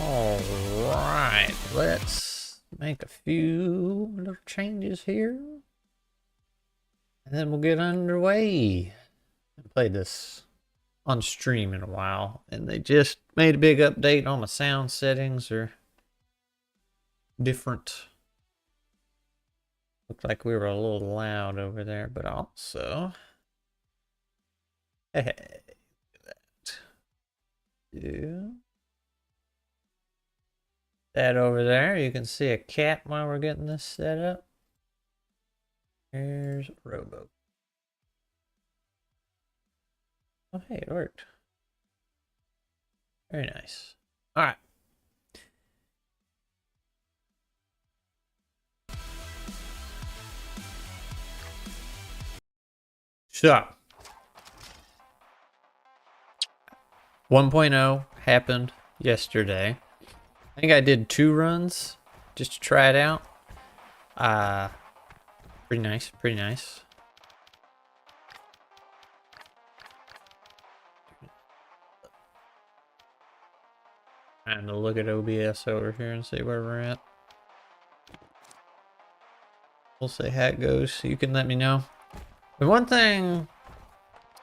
Alright, let's make a few little changes here. And then we'll get underway. I played this on stream in a while, and they just made a big update on the sound settings are different. Looked like we were a little loud over there, but also... Hey, that. Yeah. That over there, you can see a cat while we're getting this set up. Here's Robo. Oh, hey, it worked. Very nice. All right. So, 1.0 happened yesterday. I think I did 2 runs just to try it out. Pretty nice, pretty nice. Trying to look at OBS over here and see where we're at. We'll see how it goes. You can let me know. The one thing,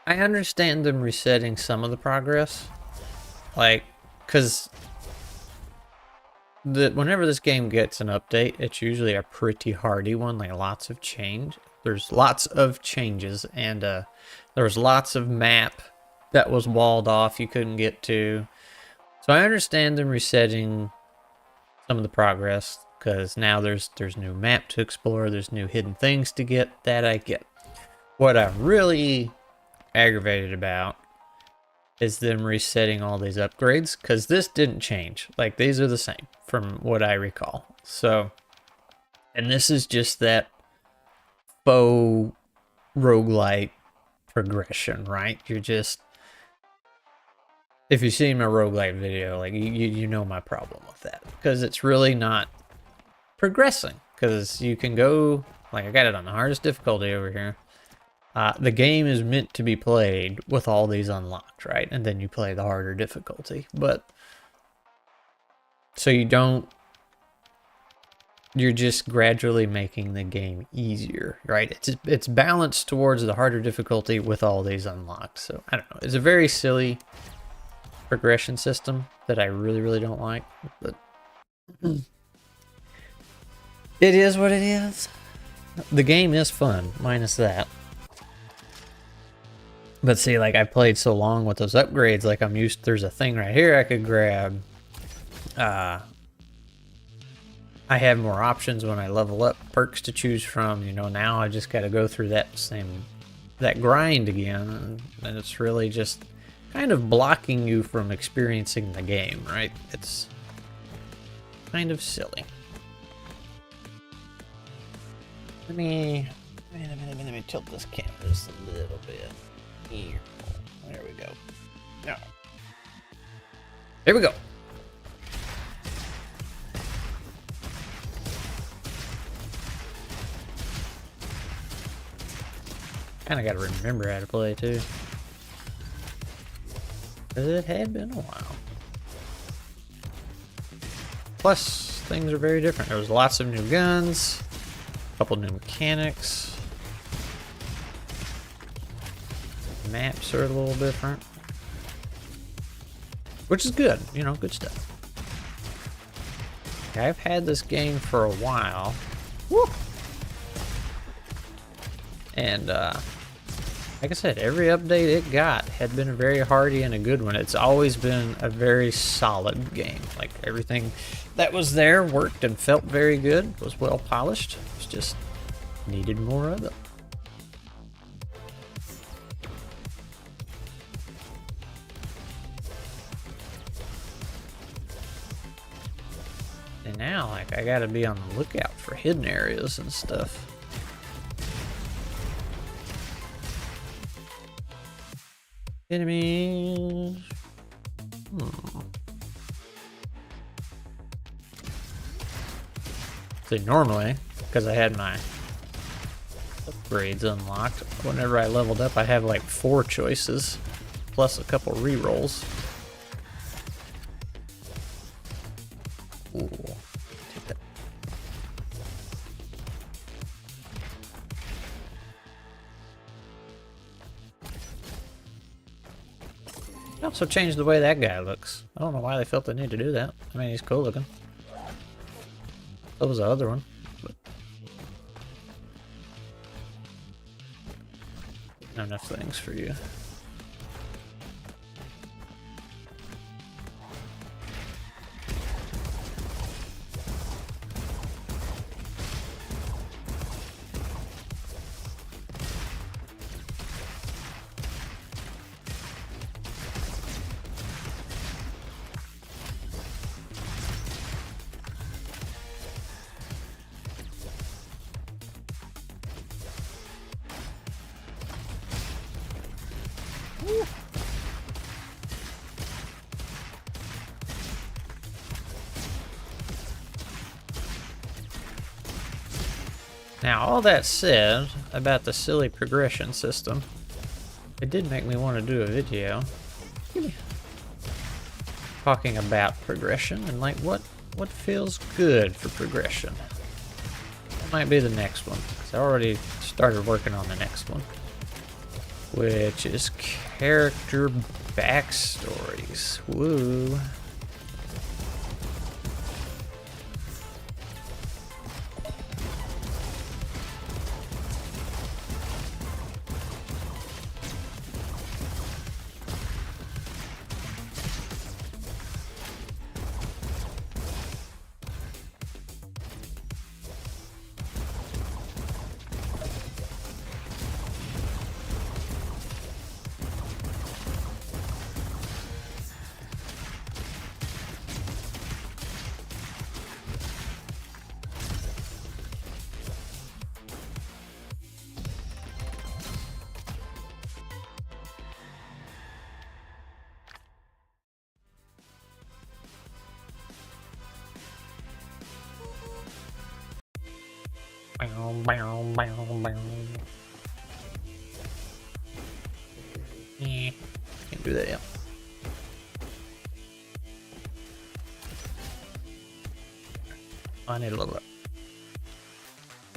I understand them resetting some of the progress. Like, because whenever this game gets an update, it's usually a pretty hardy one, like lots of change. There's lots of changes, and there was lots of map that was walled off you couldn't get to. So I understand them resetting some of the progress, because now there's new map to explore, there's new hidden things to get, that I get. What I'm really aggravated about is them resetting all these upgrades, because this didn't change. Like, these are the same from what I recall. So, and this is just that faux roguelite progression, right? You're just, if you've seen my roguelite video, like, you know my problem with that, because it's really not progressing. Because you can go, like, I got it on the hardest difficulty over here. The game is meant to be played with all these unlocked, right? And then you play the harder difficulty. But, so you don't, you're just gradually making the game easier, right? It's balanced towards the harder difficulty with all these unlocked. So, I don't know. It's a very silly progression system that I really don't like. But it is what it is. The game is fun, minus that. But see, like, I played so long with those upgrades, like, I'm used, there's a thing right here I could grab. I have more options when I level up, perks to choose from, you know. Now I just got to go through that grind again, and it's really just kind of blocking you from experiencing the game, right? It's kind of silly. Let me tilt this camera just a little bit. Here. There we go. Now, here we go. Kind of got to remember how to play too, because it had been a while. Plus, things are very different. There was lots of new guns, a couple new mechanics. Maps are a little different, which is good, you know, good stuff. Okay, I've had this game for a while. Woo! And like I said, every update it got had been a very hardy and a good one. It's always been a very solid game. Like, everything that was there worked and felt very good, was well polished. It's just needed more of it. And now, like, I gotta be on the lookout for hidden areas and stuff. Enemies. See, normally, because I had my upgrades unlocked, whenever I leveled up, I have like 4 choices, plus a couple rerolls. They also changed the way that guy looks. I don't know why they felt the need to do that. I mean, he's cool looking. So was the other one. But not enough things for you. Now, all that said about the silly progression system, it did make me want to do a video talking about progression and like what feels good for progression. That might be the next one, because I already started working on the next one, which is character backstories. Woo. Can't do that yet. I need a little bit.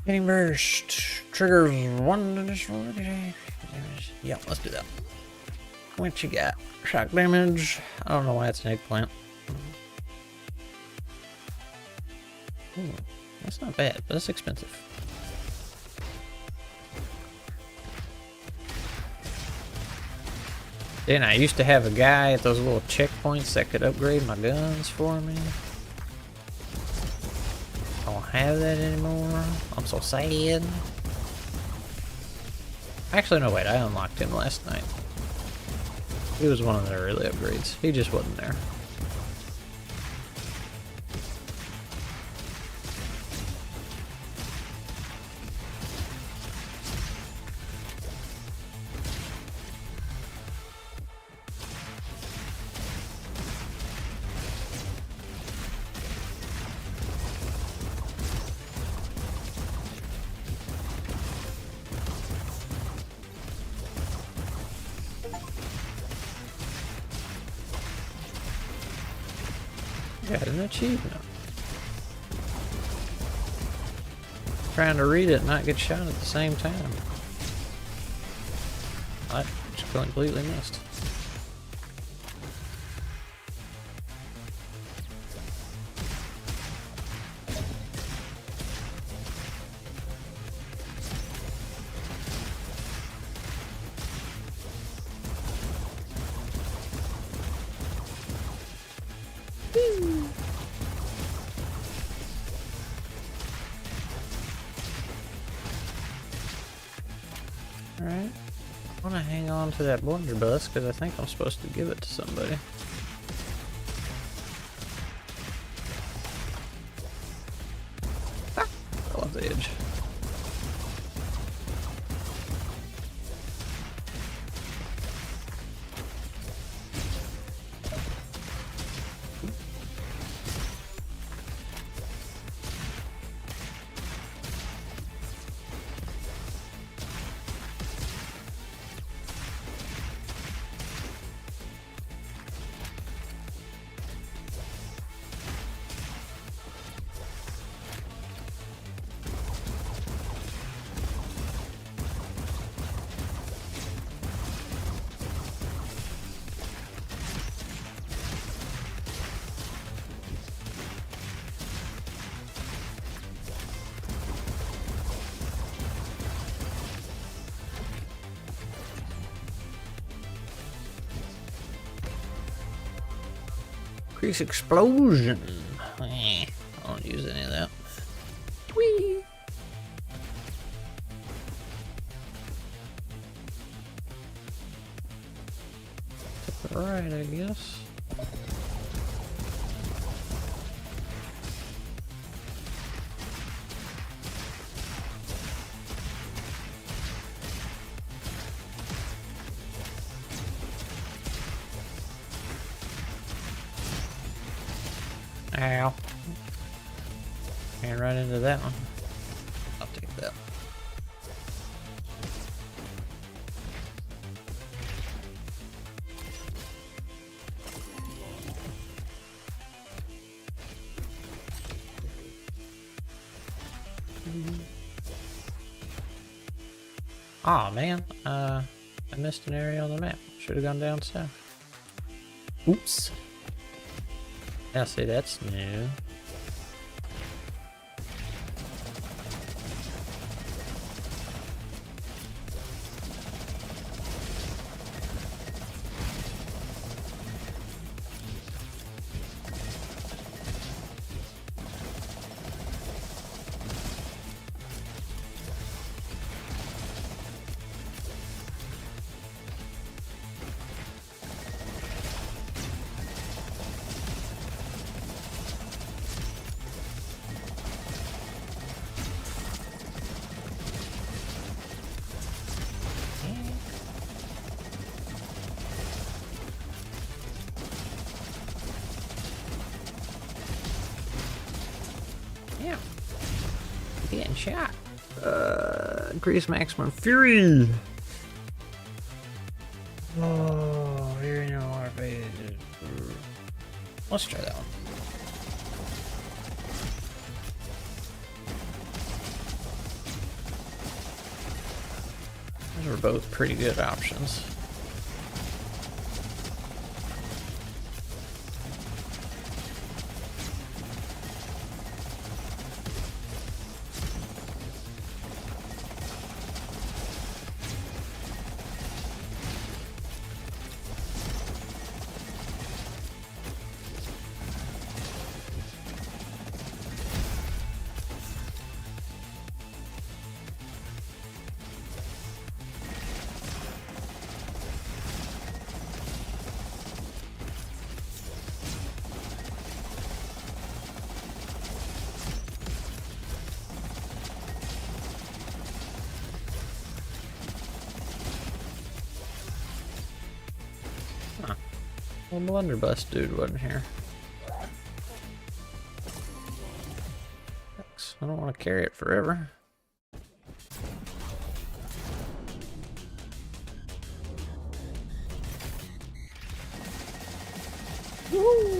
Getting burst. Triggers one additional damage. Yeah, let's do that. What you got? Shock damage. I don't know why it's an eggplant. Ooh, that's not bad, but it's expensive. Then I used to have a guy at those little checkpoints that could upgrade my guns for me. I don't have that anymore. I'm so sad. Actually, no, wait, I unlocked him last night. He was one of the early upgrades. He just wasn't there. Got an achievement. Trying to read it and not get shot at the same time. I just completely missed. Alright. I want to hang on to that blunderbuss because I think I'm supposed to give it to somebody. Ah! Fell off the edge. Increase explosion. I don't use any of that. Whee! Right, I guess. Ow. Ran right into that one. I'll take that. Aw, man. I missed an area on the map. Should have gone down south. Oops. Yeah, see, that's new. Yeah. Getting shot. Increase maximum fury. Oh, here you know our face. Let's try that one. Those are both pretty good options. Huh. Well, blunderbuss dude wasn't here. Thanks. I don't want to carry it forever. Woo!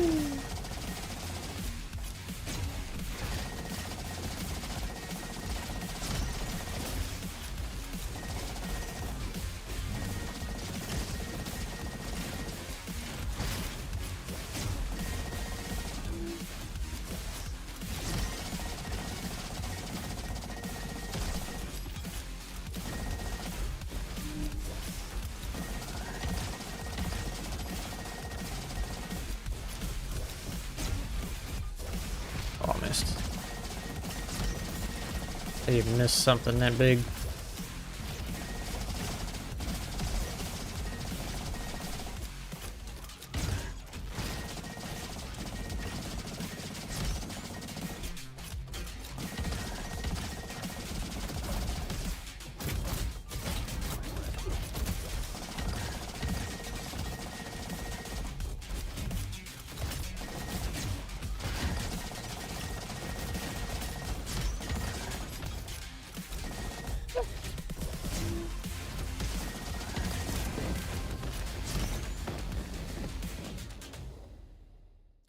Oh, I missed. I even missed something that big.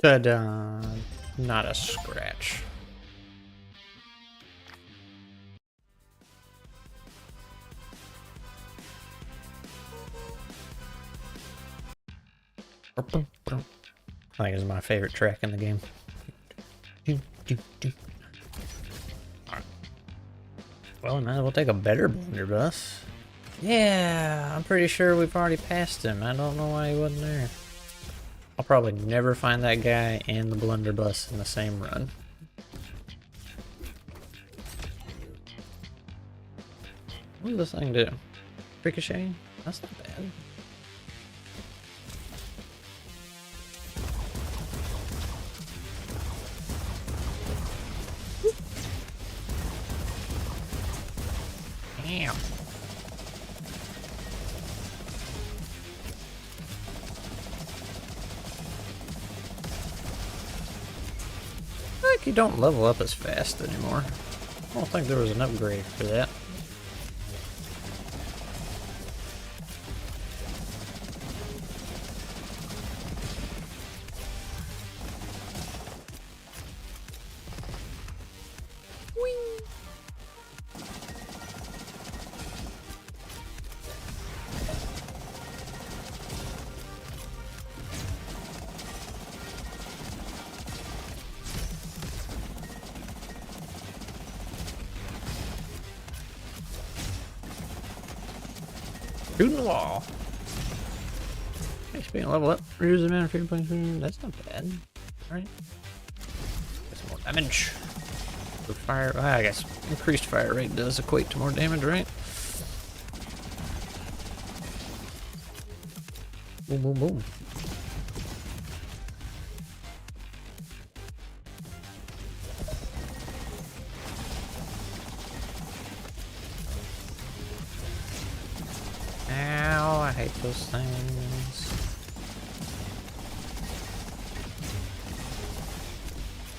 Ta-da! Not a scratch. I think it's my favorite track in the game. Alright. Well, we might as well take a better blunderbuss. Yeah, I'm pretty sure we've already passed him. I don't know why he wasn't there. I'll probably never find that guy and the blunderbuss in the same run. What does this thing do? Ricochet? That's not bad. Damn. Like you don't level up as fast anymore. I don't think there was an upgrade for that. Shooting the wall. HP and level up. Reduce the amount of free points. That's not bad. Alright. Get some more damage. For fire. I guess increased fire rate does equate to more damage, right? Boom, boom, boom. Ow, I hate those things.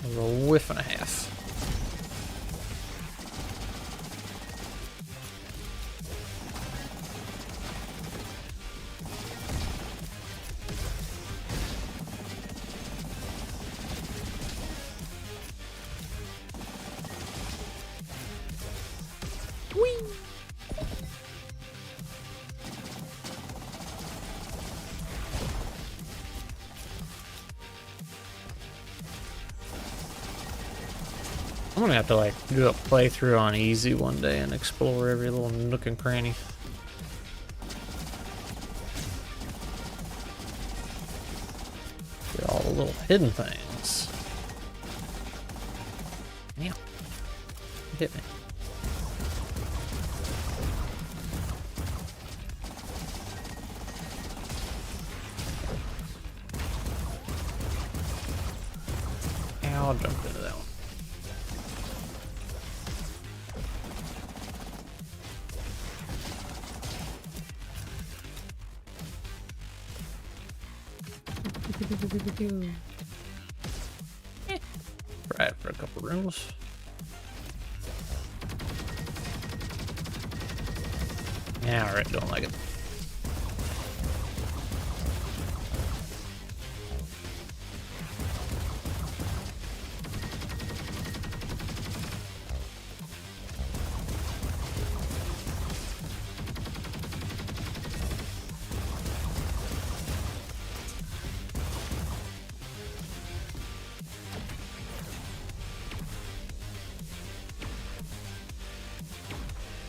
There's a whiff and a half. I'm gonna have to like do a playthrough on easy one day and explore every little nook and cranny. See all the little hidden things. Yeah. Hit me. Ow, I'll jump into that one. Try it for a couple rooms. Yeah, alright, don't like it.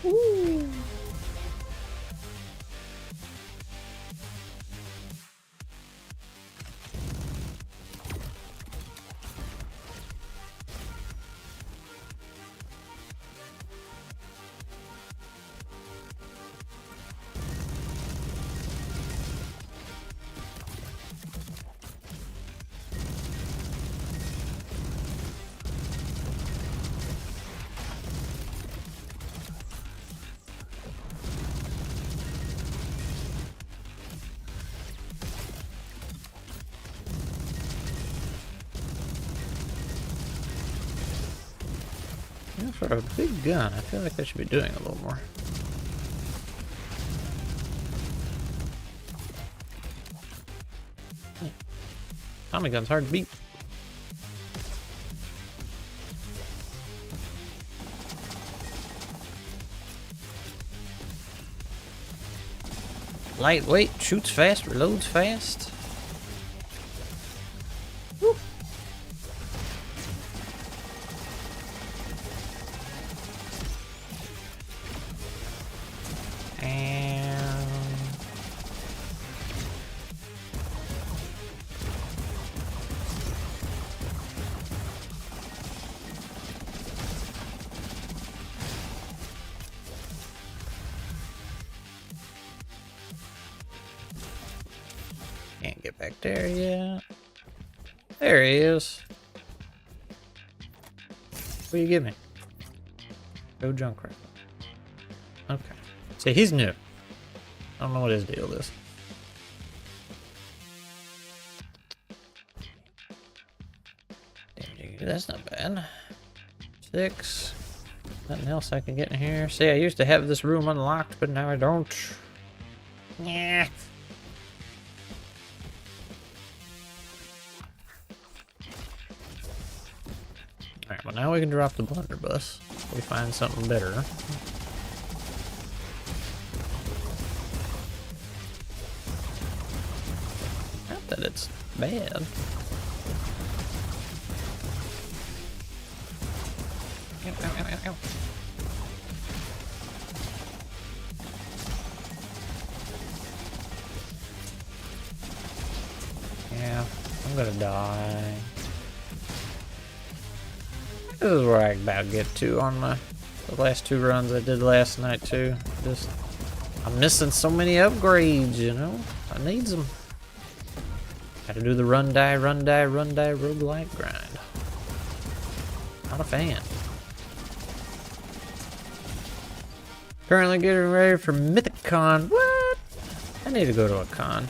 Ooh. Yeah, for a big gun, I feel like I should be doing a little more. Tommy gun's hard to beat. Lightweight, shoots fast, reloads fast. Woo. And get back there yet? There he is. What do you give me? Go junk right. Okay. See, he's new. I don't know what his deal is. That's not bad. 6. Nothing else I can get in here. See, I used to have this room unlocked, but now I don't. Yeah. Alright, well now we can drop the blunderbuss. We find something better. Not that it's bad. Ow, ow, ow, ow, ow. Yeah, I'm gonna die. This is where I about get to on the last 2 runs I did last night too. Just, I'm missing so many upgrades, you know? I need them. Gotta do the run, die, roguelike grind. Not a fan. Currently getting ready for Mythicon. What? I need to go to a con.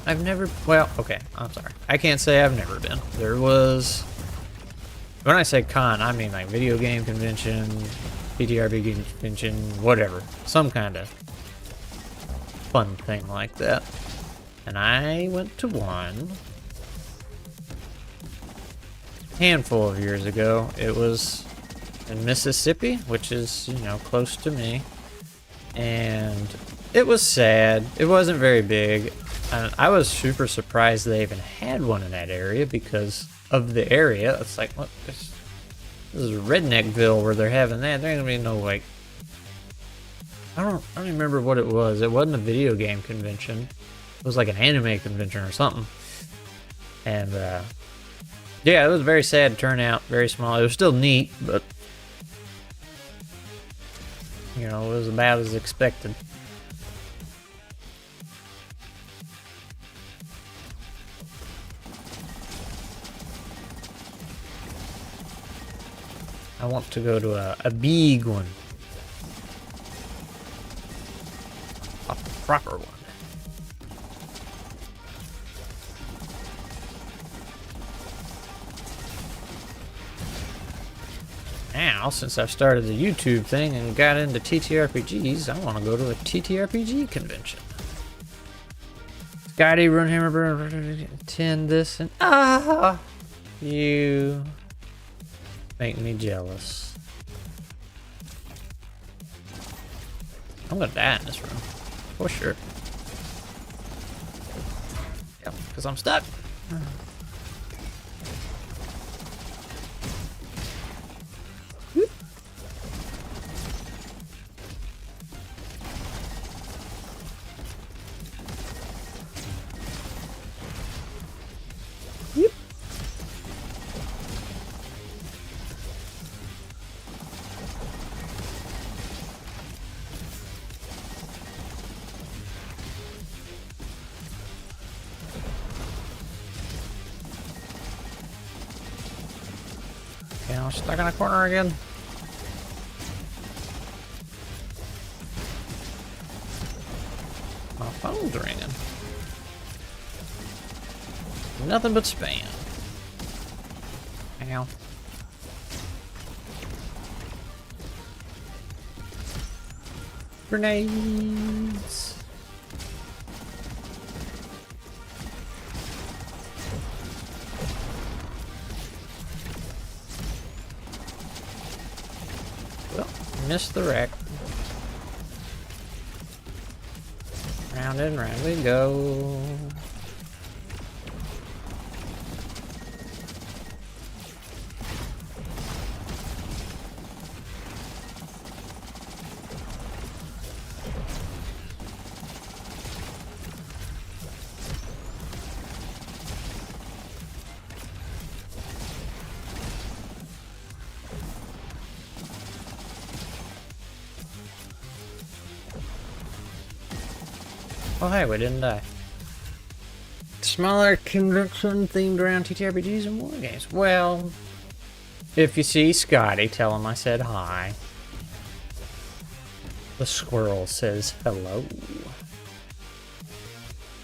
I've never, well, okay, I'm sorry. I can't say I've never been. There was, when I say con, I mean like video game convention, TTRPG convention, whatever. Some kind of fun thing like that. And I went to one a handful of years ago. It was in Mississippi, which is, you know, close to me. And it was sad. It wasn't very big. And I was super surprised they even had one in that area because of the area. It's like, what? This is Redneckville where they're having that. There ain't gonna be no, like, I don't remember what it was. It wasn't a video game convention. It was like an anime convention or something. And, yeah, it was a very sad turnout, very small. It was still neat, but, you know, it was about as expected. I want to go to a big one. A proper one. Now, since I've started the YouTube thing and got into TTRPGs, I want to go to a TTRPG convention. Scotty, Runhammer, attend this, and you make me jealous. I'm gonna die in this room, for sure. Yep, because I'm stuck. Okay, I'm stuck in a corner again. My phone's ringing. Nothing but spam. Ow. Grenades. Well, missed the wreck. Round and round we go. Oh hey, we didn't die. Smaller convention themed around TTRPGs and war games. Well, if you see Scotty, tell him I said hi. The squirrel says hello.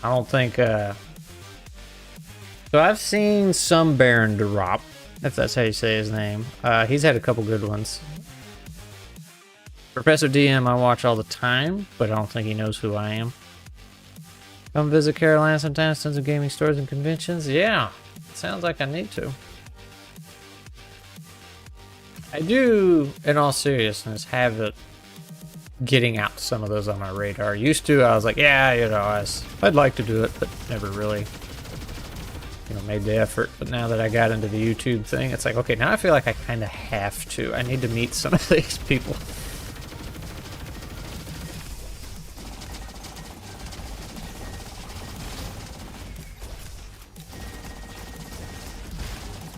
I don't think, so I've seen some Baron drop, if that's how you say his name. He's had a couple good ones. Professor DM I watch all the time, but I don't think he knows who I am. Come visit Carolina sometimes, tons of gaming stores and conventions. Yeah, sounds like I need to. I do, in all seriousness, have it getting out some of those on my radar. Used to, I was like, yeah, you know, I'd like to do it, but never really, you know, made the effort. But now that I got into the YouTube thing, it's like, okay, now I feel like I kind of have to. I need to meet some of these people.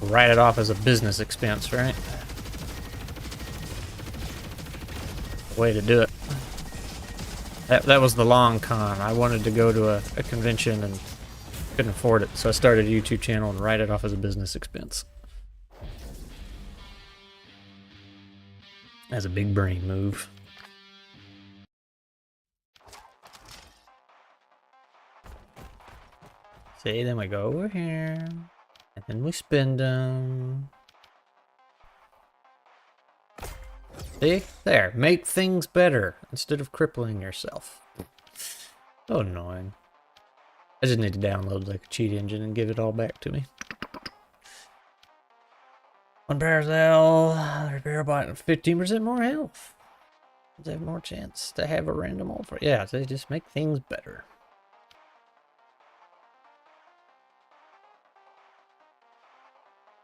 Write it off as a business expense, right? Way to do it. That was the long con. I wanted to go to a convention and couldn't afford it, so I started a YouTube channel and write it off as a business expense. That's a big brain move. See, then we go over here, and then we spend them. See? There. Make things better instead of crippling yourself. So annoying. I just need to download like a cheat engine and give it all back to me. One power cell, repair bot, 15% more health. They have more chance to have a random offer. Yeah, they just make things better.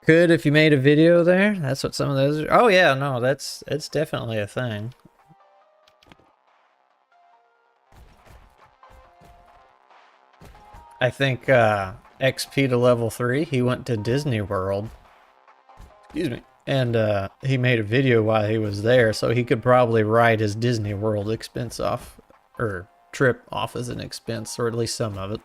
Could if you made a video there. That's what some of those are. Oh yeah, no, it's definitely a thing. I think XP to level 3, he went to Disney World. Excuse me. And he made a video while he was there, so he could probably write his Disney World expense off, or trip off as an expense, or at least some of it.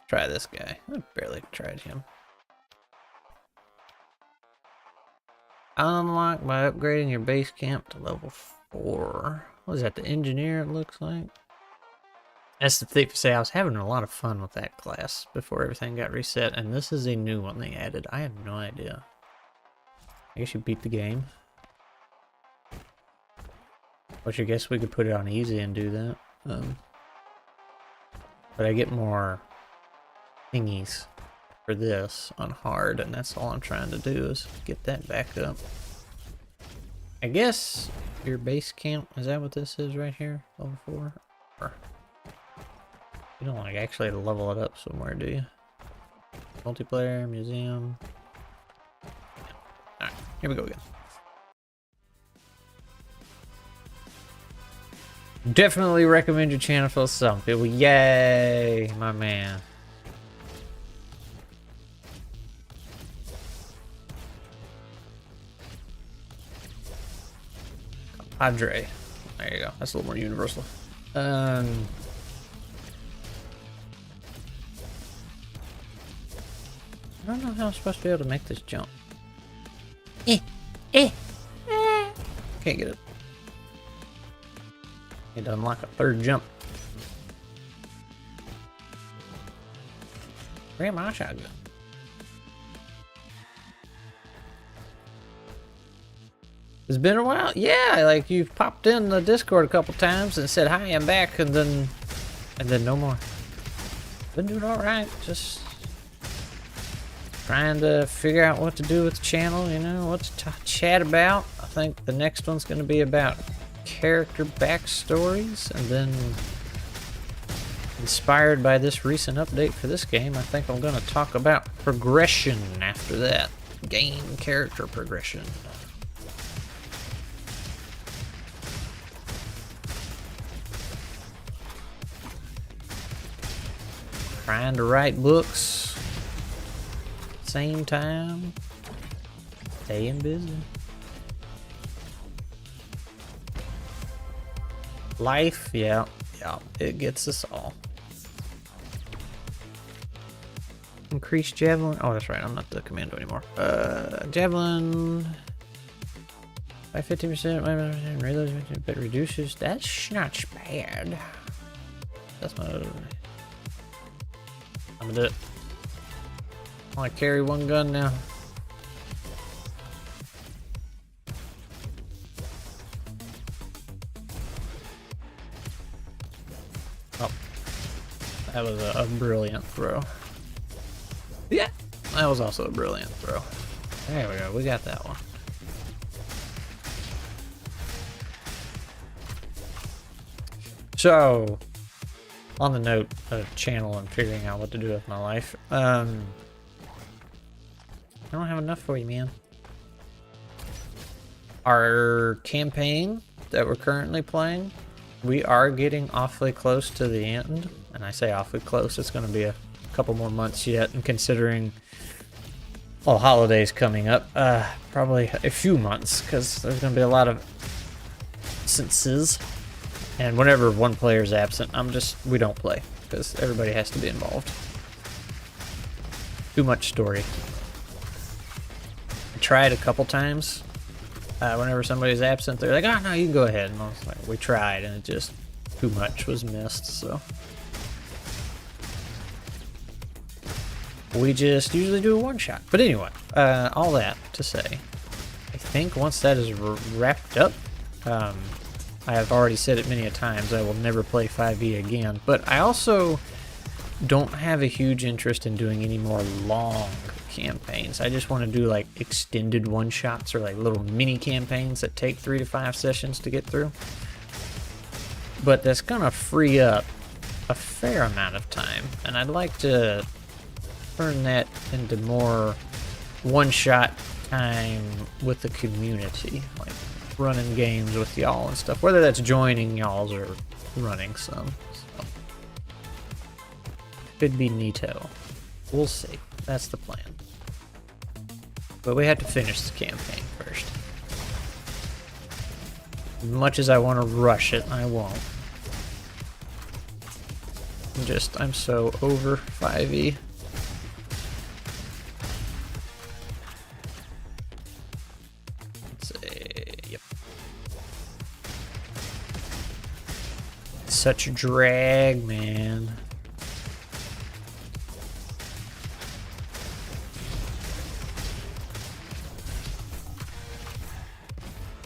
Try this guy. I barely tried him. Unlock by upgrading your base camp to level 4. What is that, the engineer it looks like? That's the thief to say. I was having a lot of fun with that class before everything got reset, and this is a new one they added. I have no idea. I guess you beat the game. Which I guess we could put it on easy and do that. But I get more thingies for this on hard, and that's all I'm trying to do is get that back up. I guess your base camp, is that what this is right here? Level 4? Or you don't like actually level it up somewhere, do you? Multiplayer, museum. Alright, here we go again. Definitely recommend your channel for some people. Yay, my man. Padre. There you go. That's a little more universal. I don't know how I'm supposed to be able to make this jump. Can't get it. Need to unlock a third jump. Grab my shotgun. It's been a while. Yeah, like you've popped in the Discord a couple times and said hi, I'm back, and then no more. Been doing all right. Just trying to figure out what to do with the channel. You know, what to chat about. I think the next one's going to be about character backstories, and then inspired by this recent update for this game, I think I'm going to talk about progression after that. Game character progression. Trying to write books, same time, staying busy. Life, yeah, it gets us all. Increase javelin. Oh, that's right. I'm not the commando anymore. Javelin by 50%. Reload, but reduces. That's not bad. That's not. I'm gonna do it. I only carry one gun now. Oh, that was a brilliant throw. Yeah, that was also a brilliant throw. There we go. We got that one. So, on the note of channel and figuring out what to do with my life, I don't have enough for you, man. Our campaign that we're currently playing, we are getting awfully close to the end. And I say awfully close, it's going to be a couple more months yet. And considering all holidays coming up, probably a few months, because there's going to be a lot of absences. And whenever one player is absent, we don't play, because everybody has to be involved. Too much story. I tried a couple times. Whenever somebody's absent, they're like, oh, no, you can go ahead. And I was like, we tried, and it just, too much was missed, so. We just usually do a one-shot. But anyway, all that to say, I think once that is wrapped up, I have already said it many a times, I will never play 5e again, but I also don't have a huge interest in doing any more long campaigns. I just want to do like extended one-shots or like little mini campaigns that take 3 to 5 sessions to get through. But that's gonna free up a fair amount of time, and I'd like to turn that into more one-shot time with the community, like running games with y'all and stuff, whether that's joining y'all's or running some. So. Could be neato. We'll see. That's the plan. But we have to finish the campaign first. As much as I want to rush it, I won't. I'm so over 5e. Yep. Such a drag, man.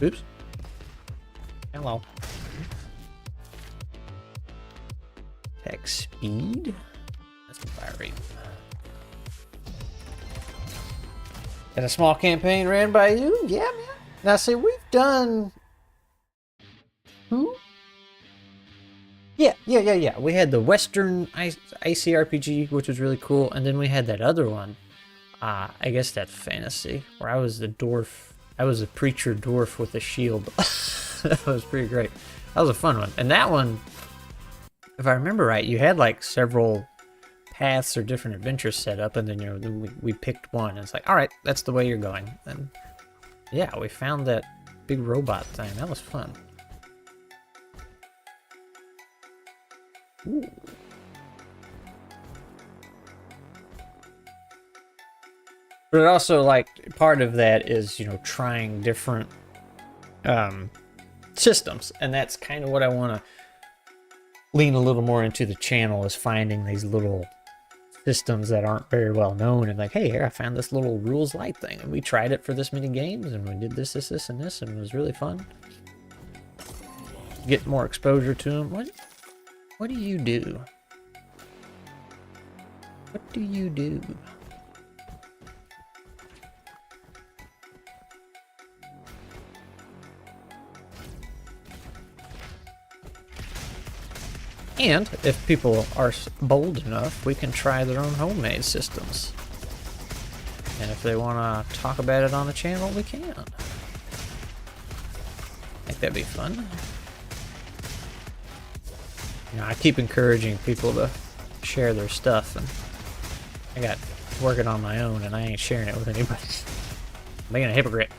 Oops. Hello. Attack speed. That's the fire rate. And a small campaign ran by you? Yeah, man. Now, see, we've done... Who? Yeah. We had the Western ICRPG, which was really cool, and then we had that other one. I guess that fantasy, where I was the dwarf. I was a preacher dwarf with a shield. That was pretty great. That was a fun one. And that one, if I remember right, you had like several paths or different adventures set up, and then we picked one. And it's like, all right, that's the way you're going. And yeah, we found that big robot thing. That was fun. Ooh. But also, like, part of that is, trying different systems. And that's kind of what I want to lean a little more into the channel, is finding these little systems that aren't very well known. And like, hey, here, I found this little rules light thing. And we tried it for this many games. And we did this, and this. And it was really fun. Get more exposure to them. What do you do? What do you do? And if people are bold enough, we can try their own homemade systems. And if they want to talk about it on the channel, we can. I think that'd be fun. I keep encouraging people to share their stuff, and I got working on my own, and I ain't sharing it with anybody. I'm being a hypocrite.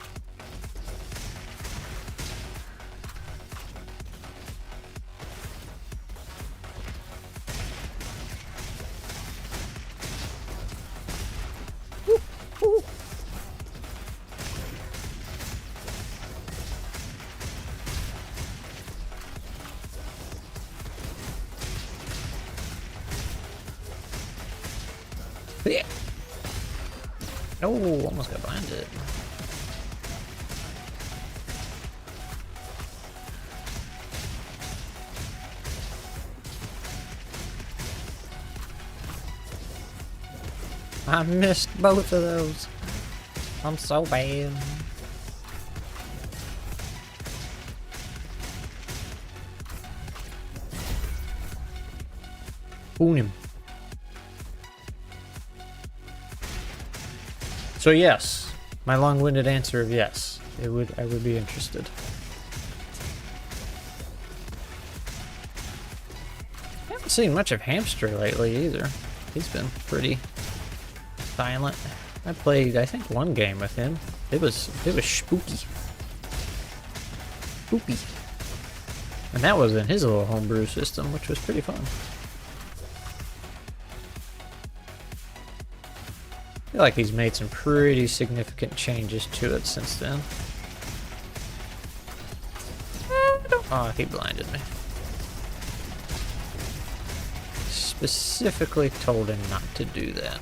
No, almost got blinded. I missed both of those. I'm so bad. Own him. So yes, my long-winded answer of yes, I would be interested. I haven't seen much of Hamster lately either. He's been pretty silent. I played, I think, one game with him. It was spooky. Spooky. And that was in his little homebrew system, which was pretty fun. I feel like he's made some pretty significant changes to it since then. Oh, he blinded me. Specifically told him not to do that.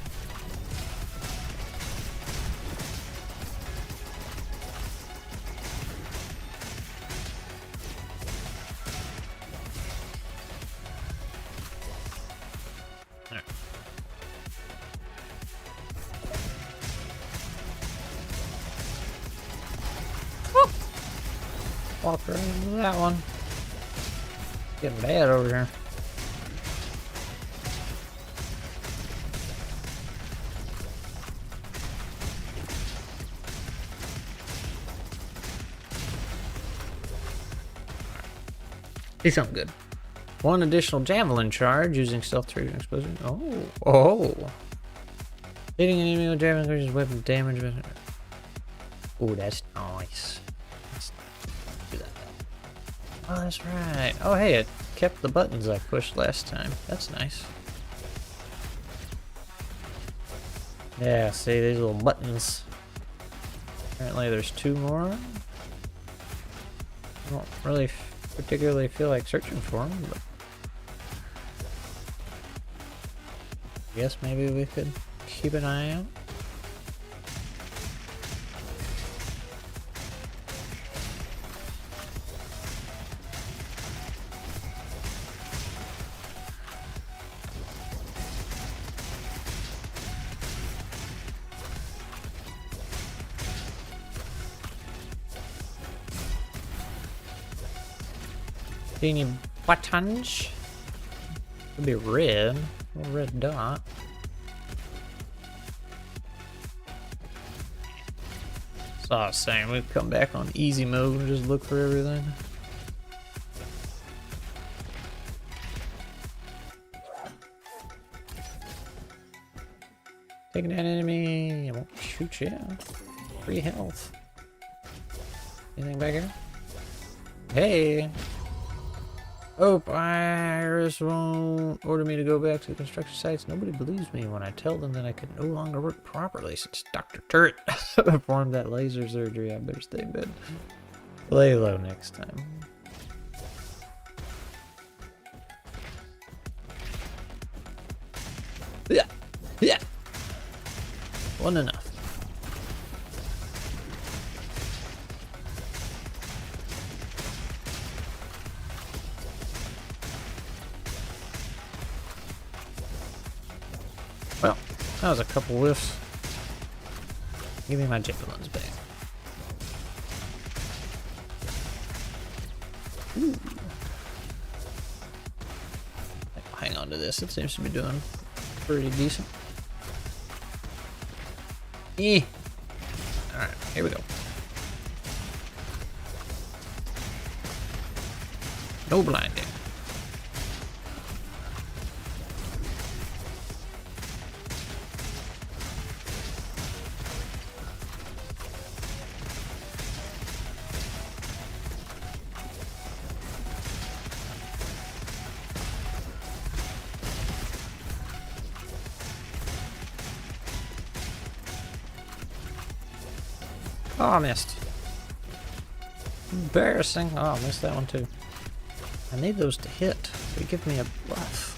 Walk right into that one. Getting bad over here. See something good. One additional javelin charge using stealth trigger explosion. Oh. Hitting an enemy with javelin increases weapon damage. Oh, that's nice. Do that. Oh, that's right. Oh, hey, it kept the buttons I pushed last time. That's nice. Yeah, see these little buttons. Apparently there's 2 more. I don't really particularly feel like searching for them, but I guess maybe we could keep an eye out. Any buttons? Could be red. A little red dot. So I was saying we'd come back on easy mode and just look for everything. Taking that enemy. I won't shoot you. Free health. Anything back here? Hey! Oh, Iris won't order me to go back to the construction sites. Nobody believes me when I tell them that I can no longer work properly since Dr. Turret performed that laser surgery. I better stay in bed. Lay low next time. Yeah. Wasn't enough. Well, that was a couple whiffs. Give me my javelins back. Ooh. I'll hang on to this. It seems to be doing pretty decent. Alright, here we go. No blinding. Oh, I missed. Embarrassing. Oh, I missed that one too. I need those to hit. They give me a buff.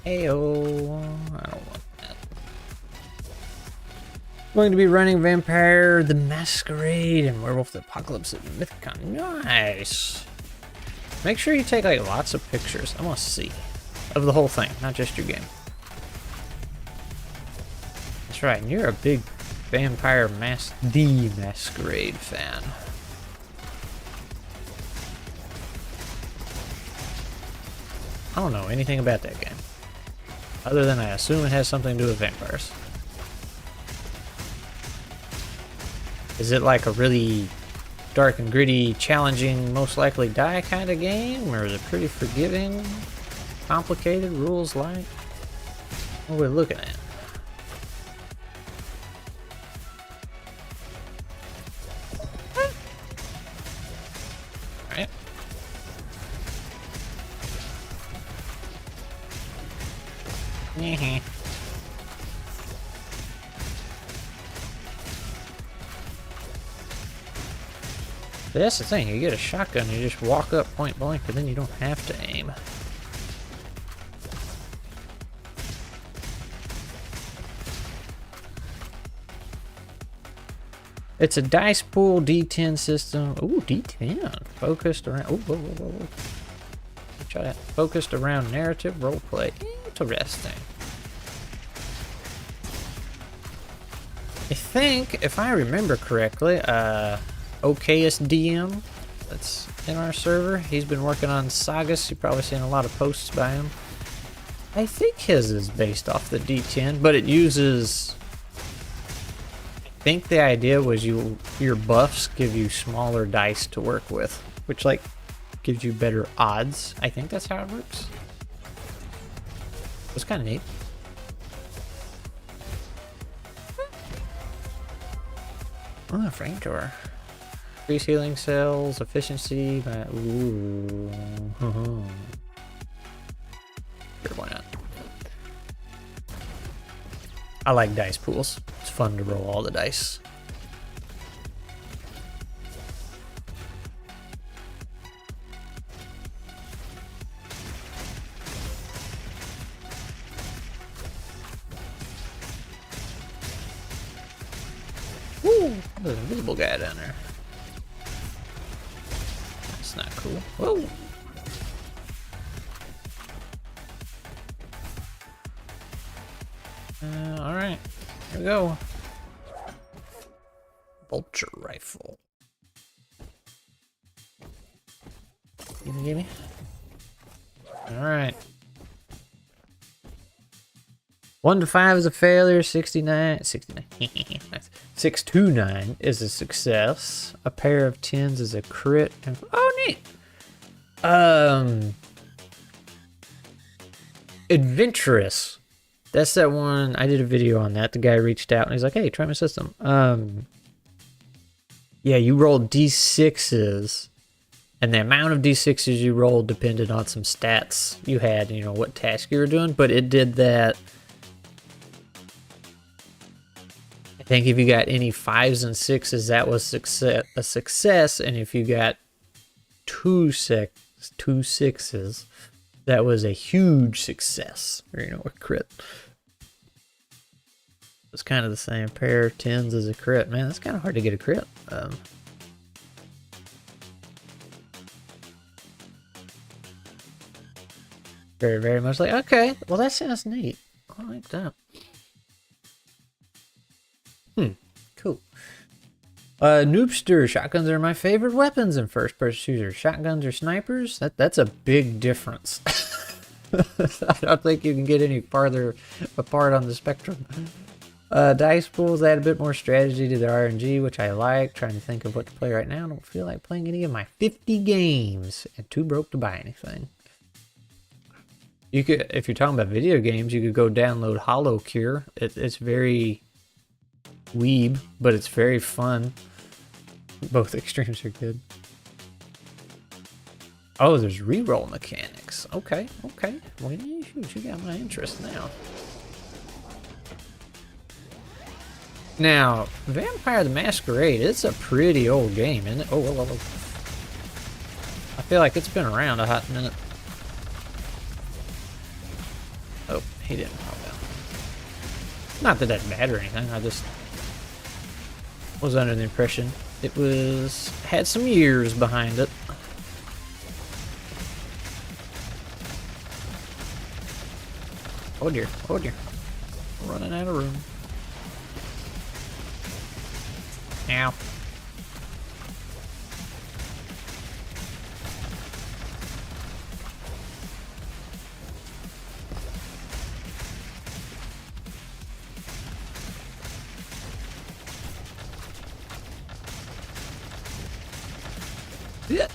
Ayo. I don't want that. Going to be running Vampire the Masquerade and Werewolf the Apocalypse at Mythicon. Nice. Make sure you take like lots of pictures. I want to see of the whole thing, not just your game. That's right, and you're a big Vampire the Masquerade fan. I don't know anything about that game, other than I assume it has something to do with vampires. Is it like a really dark and gritty, challenging, most likely die kind of game, or is it pretty forgiving, complicated, rules light? What are we looking at? Alright. That's the thing, you get a shotgun, you just walk up point blank, and then you don't have to aim. It's a dice pool D10 system. Ooh, D10. Focused around. Ooh, whoa, whoa, whoa. Try that. Focused around narrative roleplay. Interesting. I think, if I remember correctly, OKS DM that's in our server. He's been working on Sagas. You've probably seen a lot of posts by him. I think his is based off the D10, but it uses... I think the idea was your buffs give you smaller dice to work with, which like gives you better odds. I think that's how it works. It's kind of neat. Oh, frame tour. Increase healing cells, efficiency. Ooh. Sure, why not? I like dice pools. It's fun to roll all the dice. Woo! There's an invisible guy down there. That's not cool. Whoa! Alright, here we go. Vulture rifle. Gimme. Alright. 1 to 5 is a failure, 69 6 to 9 is a success. A pair of 10s is a crit. And, oh, neat. Adventurous. That's that one. I did a video on that. The guy reached out and he's like, hey, try my system. Yeah, you rolled D6s, and the amount of D6s you rolled depended on some stats you had, you know, what task you were doing, but it did that. I think if you got any 5s and 6s, that was a success, and if you got two 6s, that was a huge success, or, you know, a crit. It's kind of the same. Pair of 10s as a crit. Man, that's kind of hard to get a crit. Very, very much like, okay, well, that sounds neat. I like that. Cool. Noobster, shotguns are my favorite weapons in first-person shooters. Shotguns or snipers? That's a big difference. I don't think you can get any farther apart on the spectrum. Dice pools add a bit more strategy to the RNG, which I like. Trying to think of what to play right now. I don't feel like playing any of my 50 games and too broke to buy anything. You could, if you're talking about video games, you could go download Hollow Cure. It's very weeb, but it's very fun. Both extremes are good. Oh, there's reroll mechanics. Okay, okay. Well, you got my interest now. Now, Vampire the Masquerade, it's a pretty old game, isn't it? Oh, whoa, whoa, whoa. I feel like it's been around a hot minute. Oh, he didn't fall down. Not that that's bad or anything, I just was under the impression it had some years behind it. Oh dear, oh dear. Running out of room. Ow. Yeah.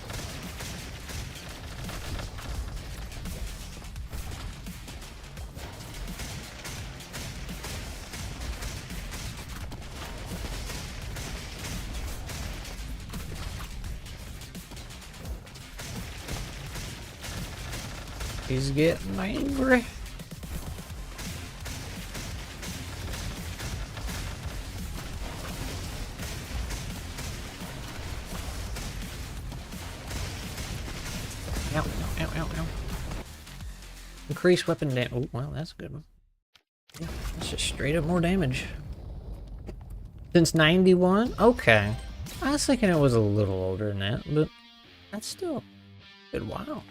He's getting angry. Ow, ow, ow, ow. Increase weapon damage. Oh, well, that's a good one. Yeah, that's just straight up more damage. Since 91? Okay. I was thinking it was a little older than that, but that's still a good while.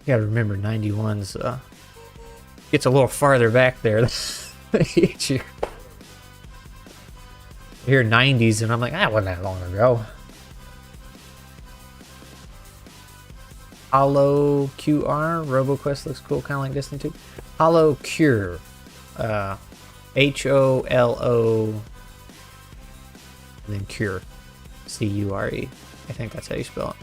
You gotta remember, 91's gets a little farther back there each year. I hear 90s and I'm like, that wasn't that long ago. Hollow QR, Roboquest looks cool, kind of like Destiny 2. Hollow Cure, H-O-L-O, and then Cure, C-U-R-E. I think that's how you spell it.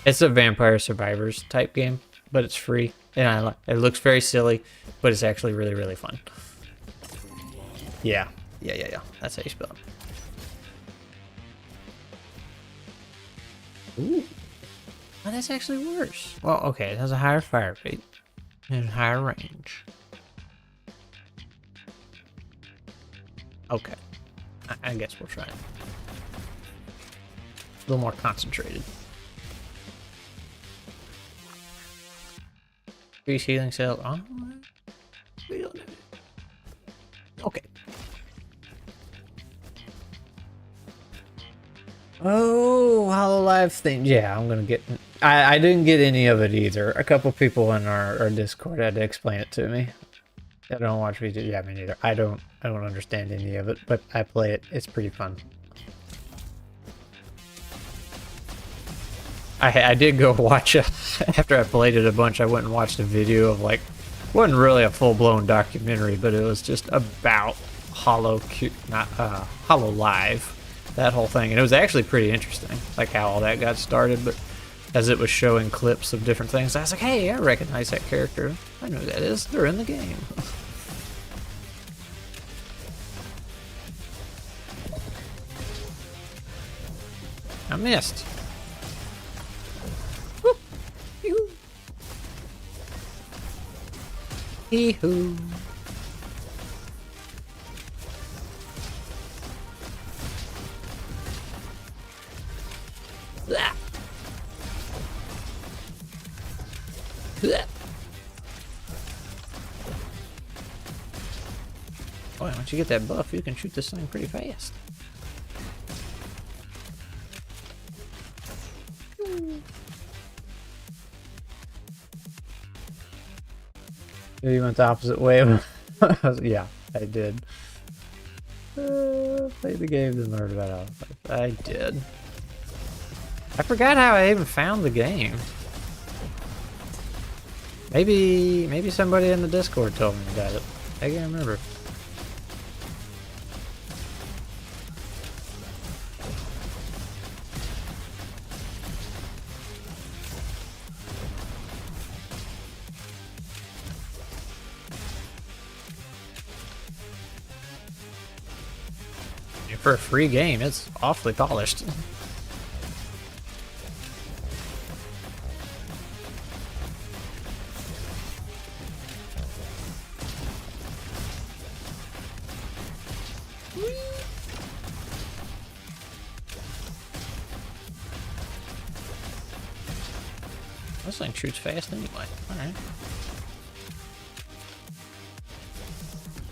It's a Vampire Survivors type game, but it's free, and it looks very silly, but it's actually really, really fun. Yeah, that's how you spell it. Ooh. Oh, that's actually worse. Well, okay, it has a higher fire rate and higher range. Okay, I guess we'll try it. A little more concentrated. Increase healing cells. Oh, okay. Oh, HoloLive thing. Yeah, I'm gonna get. I didn't get any of it either. A couple people in our Discord had to explain it to me. I don't watch videos. Yeah, me neither. I don't understand any of it, but I play it. It's pretty fun. I did go watch it after I played it a bunch. I went and watched a video of like, wasn't really a full-blown documentary, but it was just about HoloLive, that whole thing, and it was actually pretty interesting, like how all that got started. But as it was showing clips of different things, I was like, hey, I recognize that character. I know who that is. They're in the game. I missed. Hee-hoo. Blah. Blah. Boy, once you get that buff, you can shoot this thing pretty fast. You went the opposite way. Yeah, I did. Played the game, then learned about it. I did. I forgot how I even found the game. Maybe somebody in the Discord told me about it. I can't remember. For a free game, it's awfully polished. This thing shoots fast anyway. Alright.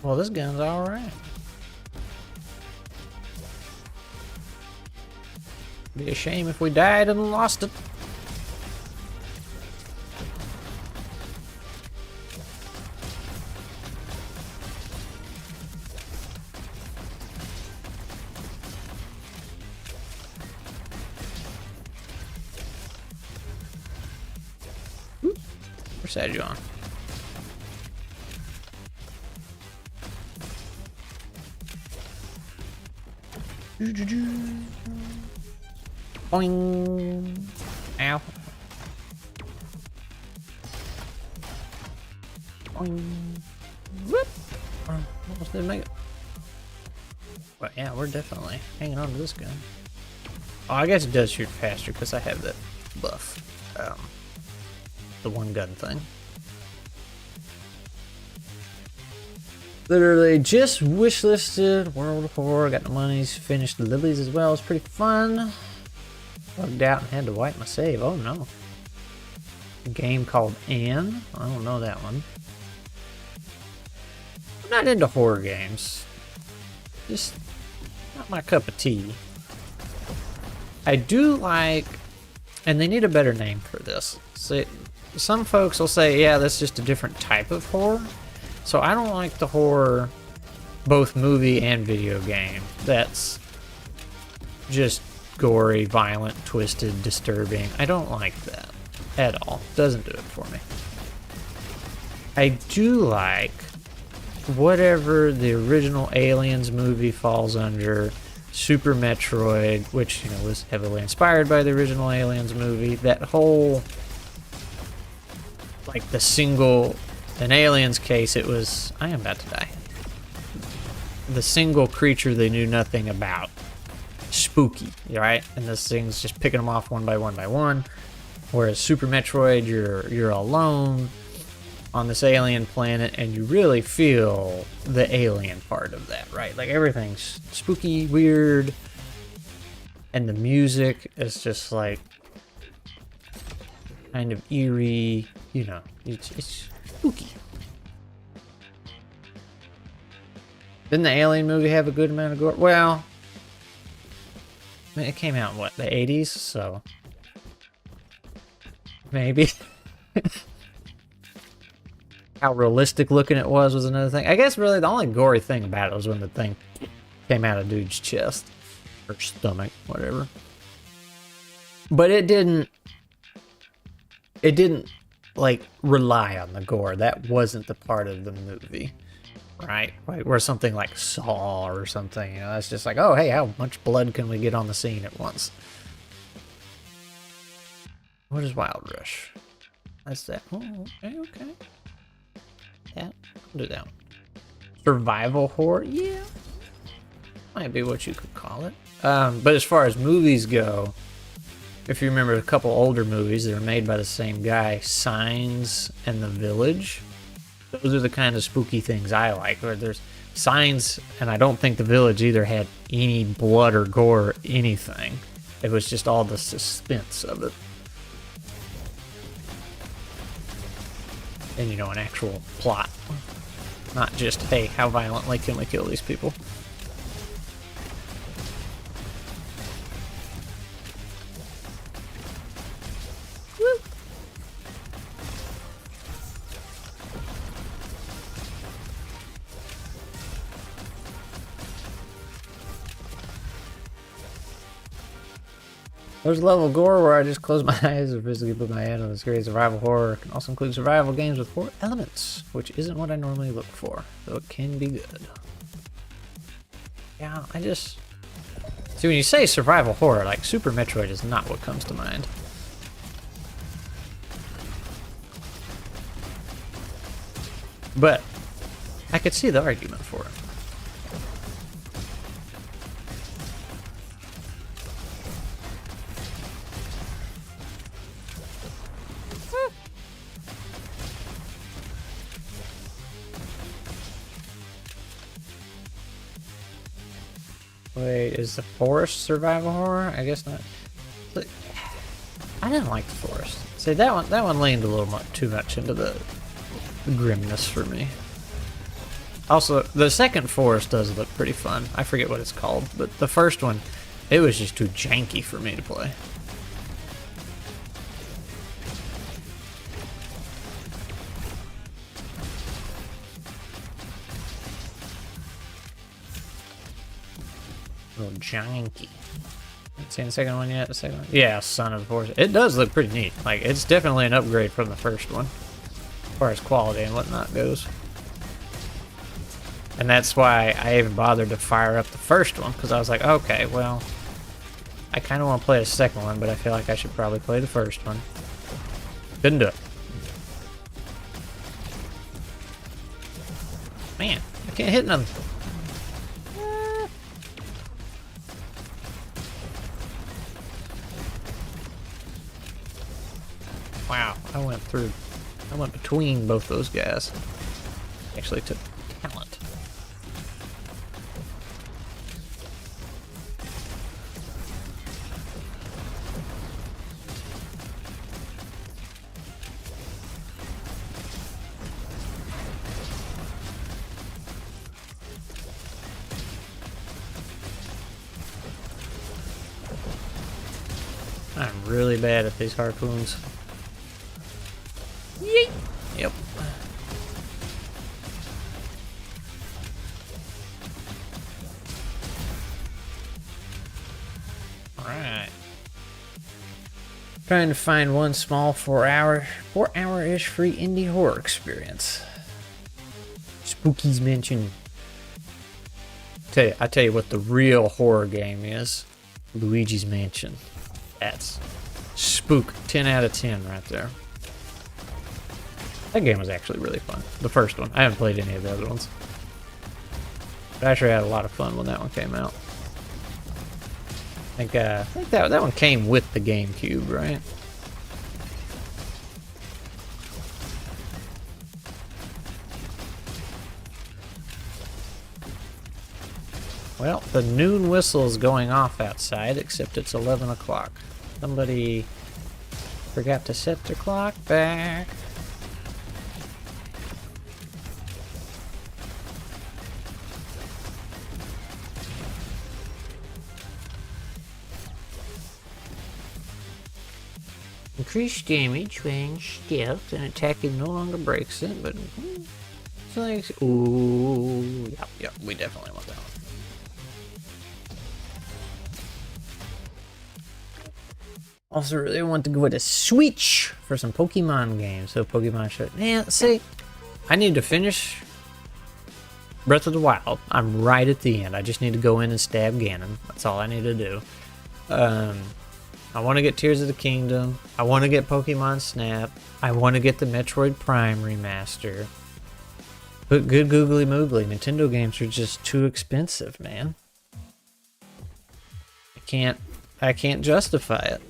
Well, this gun's alright. Be a shame if we died and lost it. Where's that you on? Boing. Ow. Boing. Whoop. Almost didn't make it. But yeah, we're definitely hanging on to this gun. Oh, I guess it does shoot faster because I have that buff. The one gun thing. Literally just wishlisted World of Horror, got the monies, finished the lilies as well. It's pretty fun. Bugged out and had to wipe my save. Oh no. A game called Anne. I don't know that one. I'm not into horror games. Just not my cup of tea. I do like, and they need a better name for this. See, some folks will say, yeah, that's just a different type of horror. So I don't like the horror, both movie and video game, that's just gory, violent, twisted, disturbing. I don't like that at all. Doesn't do it for me. I do like whatever the original Aliens movie falls under, Super Metroid, which, you know, was heavily inspired by the original Aliens movie. That whole, like, the single, in Aliens case, it was, I am about to die, the single creature they knew nothing about. Spooky, right? And this thing's just picking them off one by one by one. Whereas Super Metroid, you're alone on this alien planet, and you really feel the alien part of that, right? Like, everything's spooky, weird, and the music is just like kind of eerie, you know, it's spooky. Didn't the Alien movie have a good amount of gore? Well, I mean, it came out in what, the 80s, so maybe. How realistic looking it was another thing. I guess really the only gory thing about it was when the thing came out of dude's chest or stomach, whatever. But it didn't like rely on the gore. That wasn't the part of the movie, right? Like where something like Saw or something, you know, that's just like, oh hey, how much blood can we get on the scene at once? What is Wild Rush? That's that. Oh, okay. Yeah, I'll do that one. Survival horror, yeah, might be what you could call it. But as far as movies go, if you remember a couple older movies that are made by the same guy, Signs and The Village, those are the kind of spooky things I like. Where there's Signs, and I don't think The Village either had any blood or gore or anything. It was just all the suspense of it. And, you know, an actual plot. Not just, hey, how violently can we kill these people? Woo. There's a level of gore where I just close my eyes or physically put my hand on the screen. Survival horror can also include survival games with horror elements, which isn't what I normally look for, though it can be good. Yeah, I just... See, when you say survival horror, like, Super Metroid is not what comes to mind. But I could see the argument for it. Wait, is the forest survival horror? I guess not. Look, I didn't like the forest. See, that one leaned a little too much into the grimness for me. Also, the second forest does look pretty fun. I forget what it's called, but the first one, it was just too janky for me to play. A little janky. Haven't seen the second one yet. The second one, yeah, Son of the Forest. It does look pretty neat. Like, it's definitely an upgrade from the first one, as far as quality and whatnot goes. And that's why I even bothered to fire up the first one, because I was like, okay, well, I kind of want to play the second one, but I feel like I should probably play the first one. Couldn't do it. Man, I can't hit nothing. Wow, I went between both those guys. Actually took talent. I'm really bad at these harpoons. Yeet. Yep. Alright. Trying to find one small 4-hour-ish free indie horror experience. Spooky's Mansion. I tell you what the real horror game is. Luigi's Mansion. That's spook 10 out of 10 right there. That game was actually really fun. The first one. I haven't played any of the other ones. But I actually had a lot of fun when that one came out. I think that one came with the GameCube, right? Well, the noon whistle is going off outside, except it's 11 o'clock. Somebody forgot to set their clock back. Increased damage when stealth and attacking no longer breaks it, but it's like, ooh, yep, we definitely want that one. Also, really want to go to Switch for some Pokemon games. So Pokemon show. Yeah, see, I need to finish Breath of the Wild. I'm right at the end. I just need to go in and stab Ganon. That's all I need to do. I want to get Tears of the Kingdom. I want to get Pokemon Snap. I want to get the Metroid Prime remaster. But good googly moogly, Nintendo games are just too expensive, man. I can't justify it.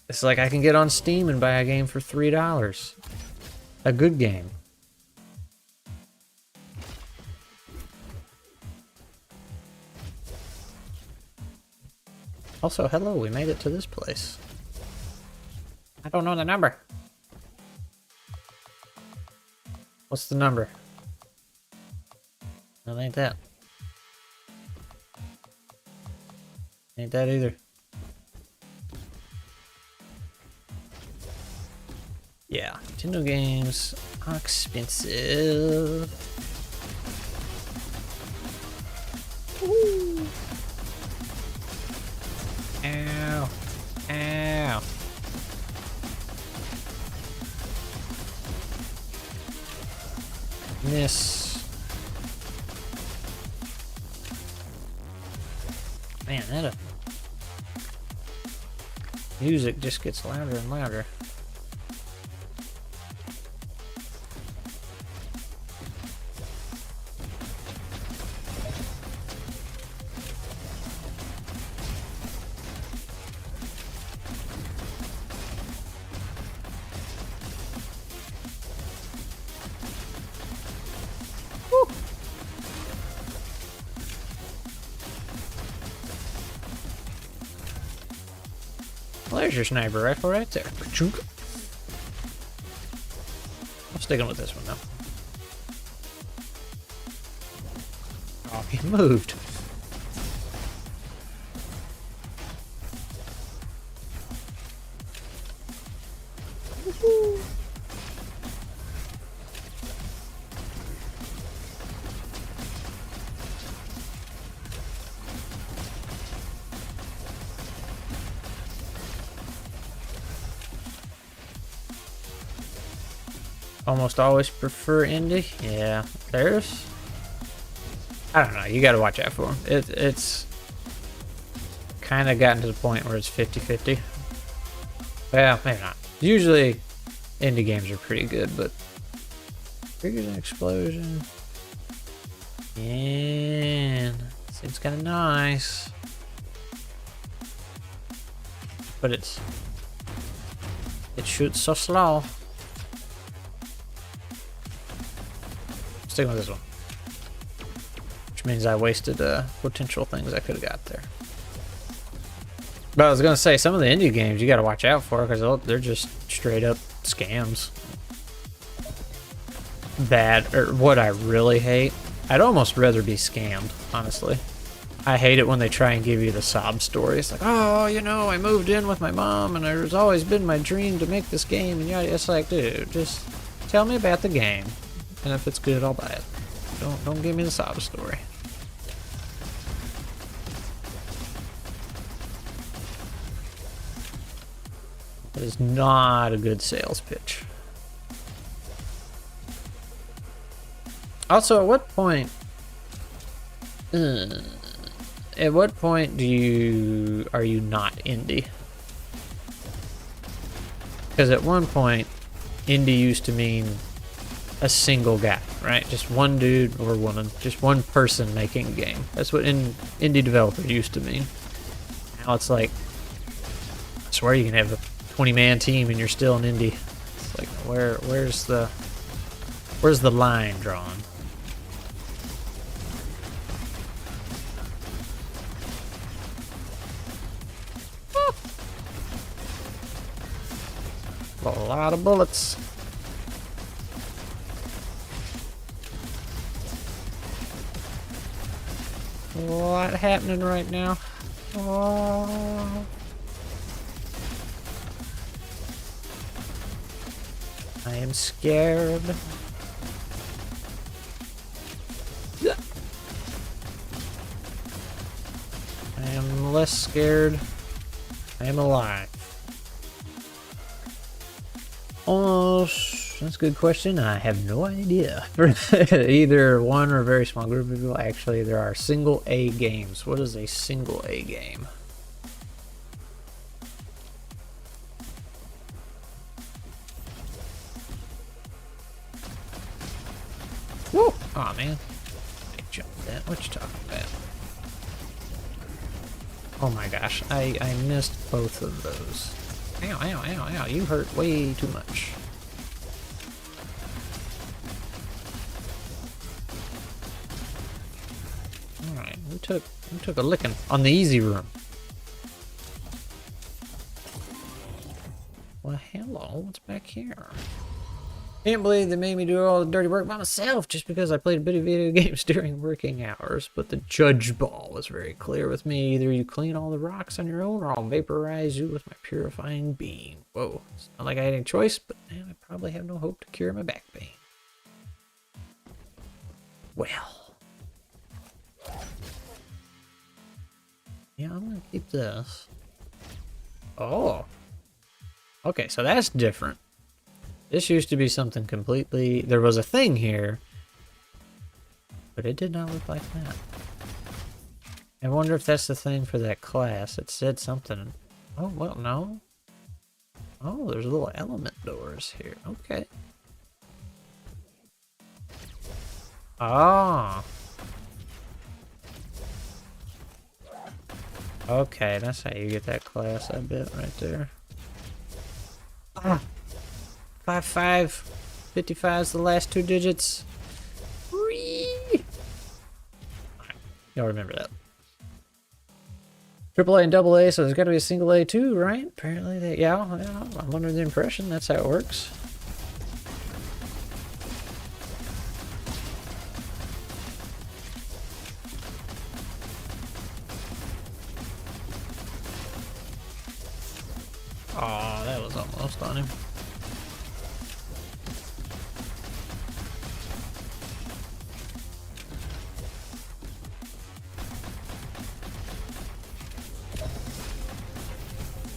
It's like I can get on Steam and buy a game for $3. A good game. Also, hello, we made it to this place. I don't know the number. What's the number? That ain't that. Ain't that either. Yeah, Nintendo games are expensive. Ooh. Ow. Ow. Miss. Man, that music just gets louder and louder. There's your sniper rifle right there. I'm sticking with this one though. Oh, he moved. Woohoo. Almost always prefer indie. Yeah, there's... I don't know, you gotta watch out for them. It's kind of gotten to the point where it's 50-50. Well, maybe not. Usually, indie games are pretty good, but... Triggers an explosion. Yeah, seems kind of nice. But it shoots so slow. Sticking with this one. Which means I wasted potential things I could have got there. But I was going to say, some of the indie games you got to watch out for because they're just straight up scams. Bad, or what I really hate. I'd almost rather be scammed, honestly. I hate it when they try and give you the sob story. It's like, oh, you know, I moved in with my mom and it's always been my dream to make this game. And yeah, it's like, dude, just tell me about the game. And if it's good, I'll buy it. Don't give me the sob story. That is not a good sales pitch. Also, at what point are you not indie? Because at one point, indie used to mean a single guy, right? Just one dude or woman, just one person making a game. That's what indie developer used to mean. Now it's like, I swear you can have a 20-man team and you're still an indie. It's like, where's the line drawn? A lot of bullets. A lot happening right now. Oh. I am scared. I am less scared. I am alive. Almost. That's a good question. I have no idea. Either one or a very small group of people. Actually, there are single A games. What is a single A game? Whoa! Aw, man. I jumped that. What you talking about? Oh my gosh. I missed both of those. Ow, ow, ow, ow. You hurt way too much. Alright, we took a licking on the easy room. Well, hello, what's back here? Can't believe they made me do all the dirty work by myself just because I played a bit of video games during working hours. But the judge ball was very clear with me. Either you clean all the rocks on your own or I'll vaporize you with my purifying beam. Whoa, it's not like I had any choice, but man, I probably have no hope to cure my back pain. Well. Yeah, I'm gonna keep this. Oh. Okay, so that's different. This used to be something completely... There was a thing here, but it did not look like that. I wonder if that's the thing for that class. It said something. Oh, well, no. Oh, there's little element doors here. Okay. Ah. Okay, that's how you get that class, I bet, right there. Ah. 55. 55 is the last two digits. Y'all remember that. Triple A and double A, so there's got to be a single A too, right? Apparently, yeah, I'm under the impression that's how it works. Oh, that was almost on him.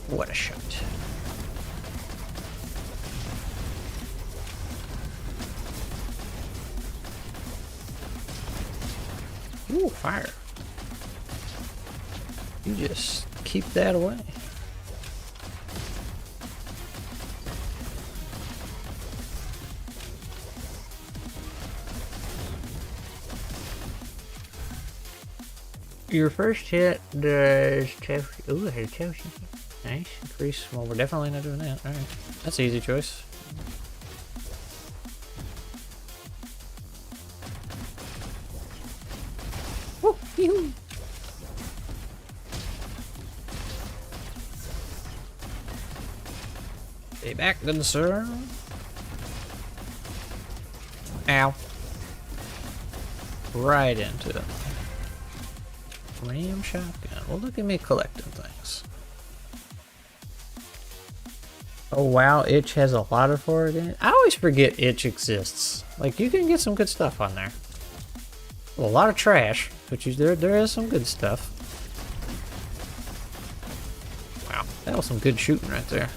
What a shot. Ooh, fire. You just keep that away. Your first hit does Chelsea. Ooh, I had a Chelsea. Nice. Increase. Well, we're definitely not doing that. Alright. That's an easy choice. Woo! Yoo-hoo! Stay back then, sir. Ow. Right into it. Ram shotgun. Well, look at me collecting things. Oh wow, Itch has a lot of forward in it. I always forget Itch exists. Like, you can get some good stuff on there. Well, a lot of trash, but there is some good stuff. Wow, that was some good shooting right there.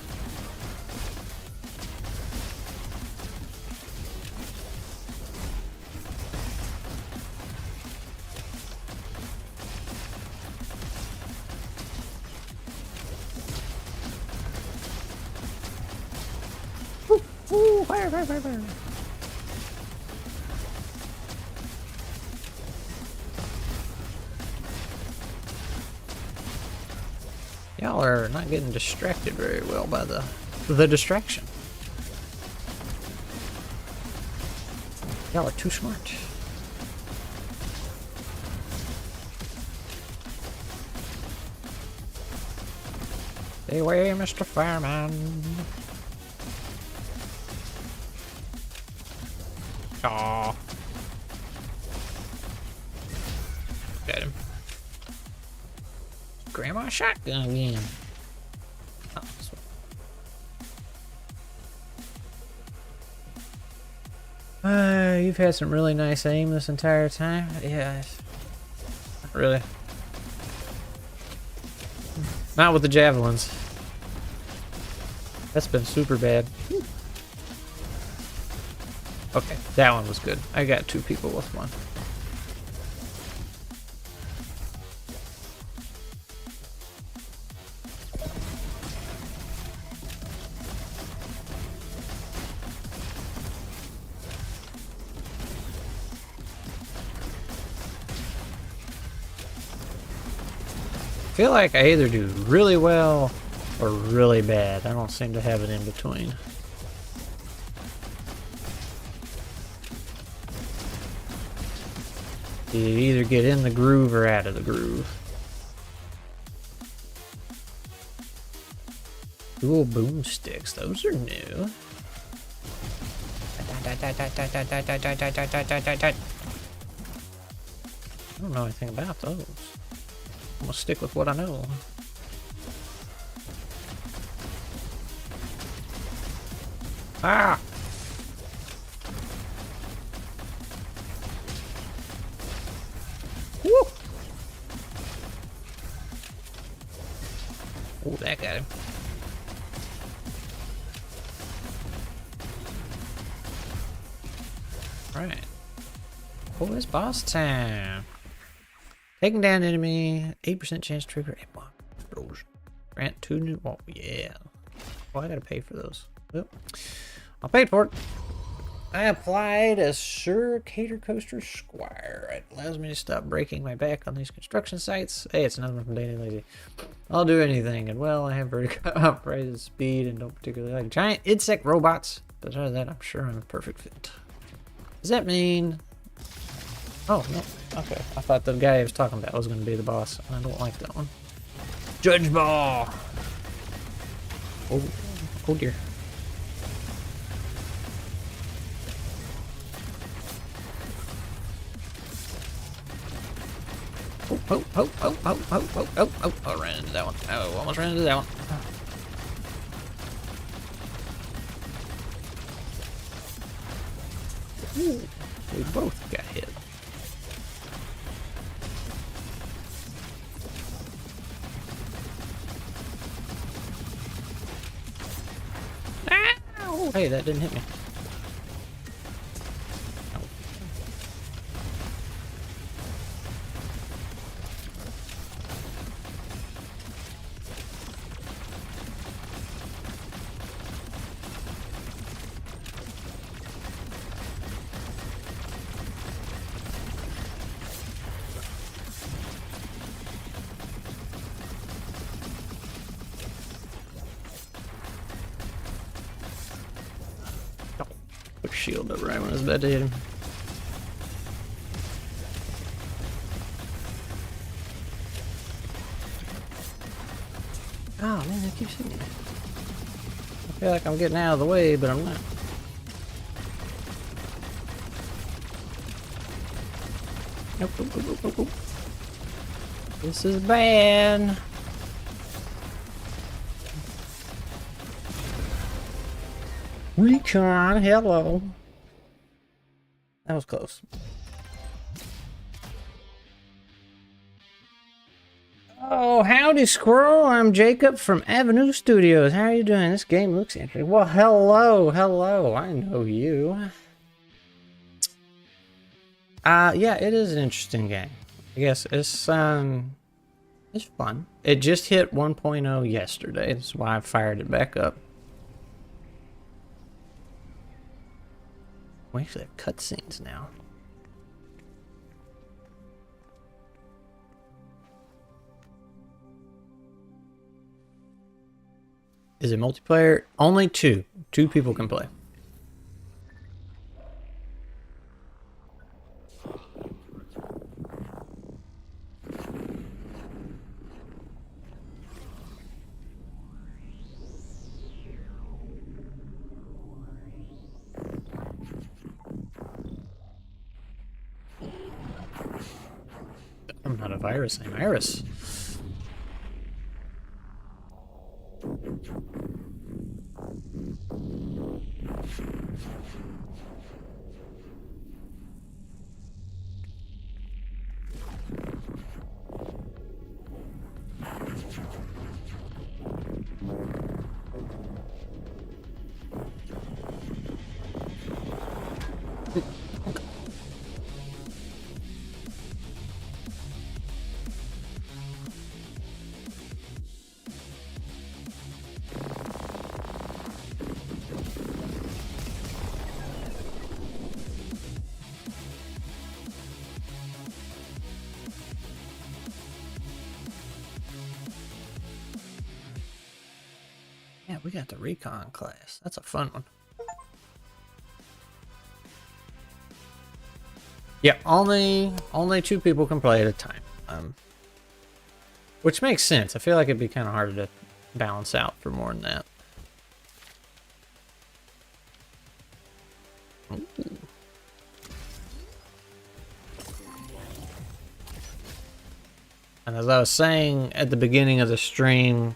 Ooh, fire, fire, fire, fire. Y'all are not getting distracted very well by the distraction. Y'all are too smart. Stay away, Mr. Fireman. Aw. Got him. Grandma shotgun again. Oh, you've had some really nice aim this entire time. Yeah, not really. Not with the javelins. That's been super bad. Okay, that one was good. I got 2 people with one. I feel like I either do really well or really bad. I don't seem to have it in between. You either get in the groove or out of the groove. Dual boomsticks, those are new. I don't know anything about those. I'm gonna stick with what I know. Ah! Woo! Oh, that got him. Alright. Oh, it's boss time. Taking down enemy, 8% chance to trigger a bomb explosion. Grant 2 new. Oh, yeah. Well, I gotta pay for those. Well, I paid for it. I applied a Sir Cater Coaster Squire. It allows me to stop breaking my back on these construction sites. Hey, it's another one from Danny Lazy. I'll do anything, and well, I have vertical operated speed and don't particularly like giant insect robots. But other than that, I'm sure I'm a perfect fit. Does that mean... Oh, no. Okay. I thought the guy I was talking about was going to be the boss. I don't like that one. Judge ball. Oh, oh dear. Oh, oh, oh, oh, oh, oh, oh, oh, oh, oh, ran into that one. Oh, almost ran into that one. Ooh, we both got hit. Ow! Hey, that didn't hit me. Put shield up right when I was about to hit him. Oh man, that keeps hitting me. I feel like I'm getting out of the way, but I'm not. Nope, nope, nope, nope, nope, nope. This is bad. Recon, hello. That was close. Oh, howdy, Squirrel. I'm Jacob from Avenue Studios. How are you doing? This game looks interesting. Well, hello, hello. I know you. Yeah, it is an interesting game. I guess it's fun. It just hit 1.0 yesterday. That's why I fired it back up. We actually have cutscenes now. Is it multiplayer? Only two. Two people can play. I'm not a virus, I'm Iris. Yeah, we got the recon class. That's a fun one. Yeah, only two people can play at a time. Which makes sense. I feel like it'd be kind of hard to balance out for more than that. Ooh. And as I was saying at the beginning of the stream,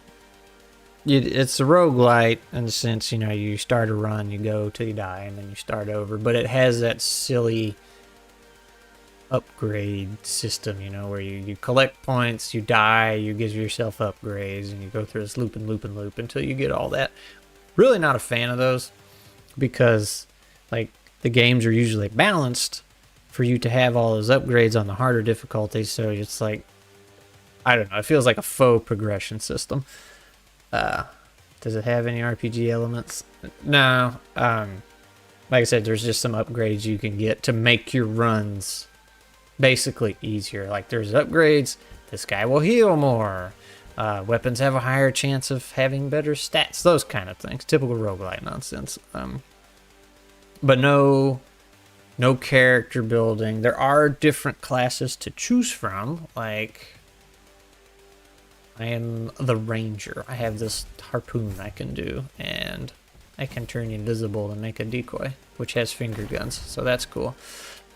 it's a roguelite in the sense, you know, you start a run, you go till you die, and then you start over. But it has that silly upgrade system, you know, where you collect points, you die, you give yourself upgrades, and you go through this loop and loop and loop until you get all that. Really not a fan of those because, like, the games are usually balanced for you to have all those upgrades on the harder difficulties, so it's like, I don't know, it feels like a faux progression system. Does it have any RPG elements? No. Like I said, there's just some upgrades you can get to make your runs basically easier. Like there's upgrades, this guy will heal more. Weapons have a higher chance of having better stats. Those kind of things. Typical roguelite nonsense. But no character building. There are different classes to choose from. Like, I am the ranger. I have this harpoon I can do, and I can turn invisible and make a decoy, which has finger guns, so that's cool.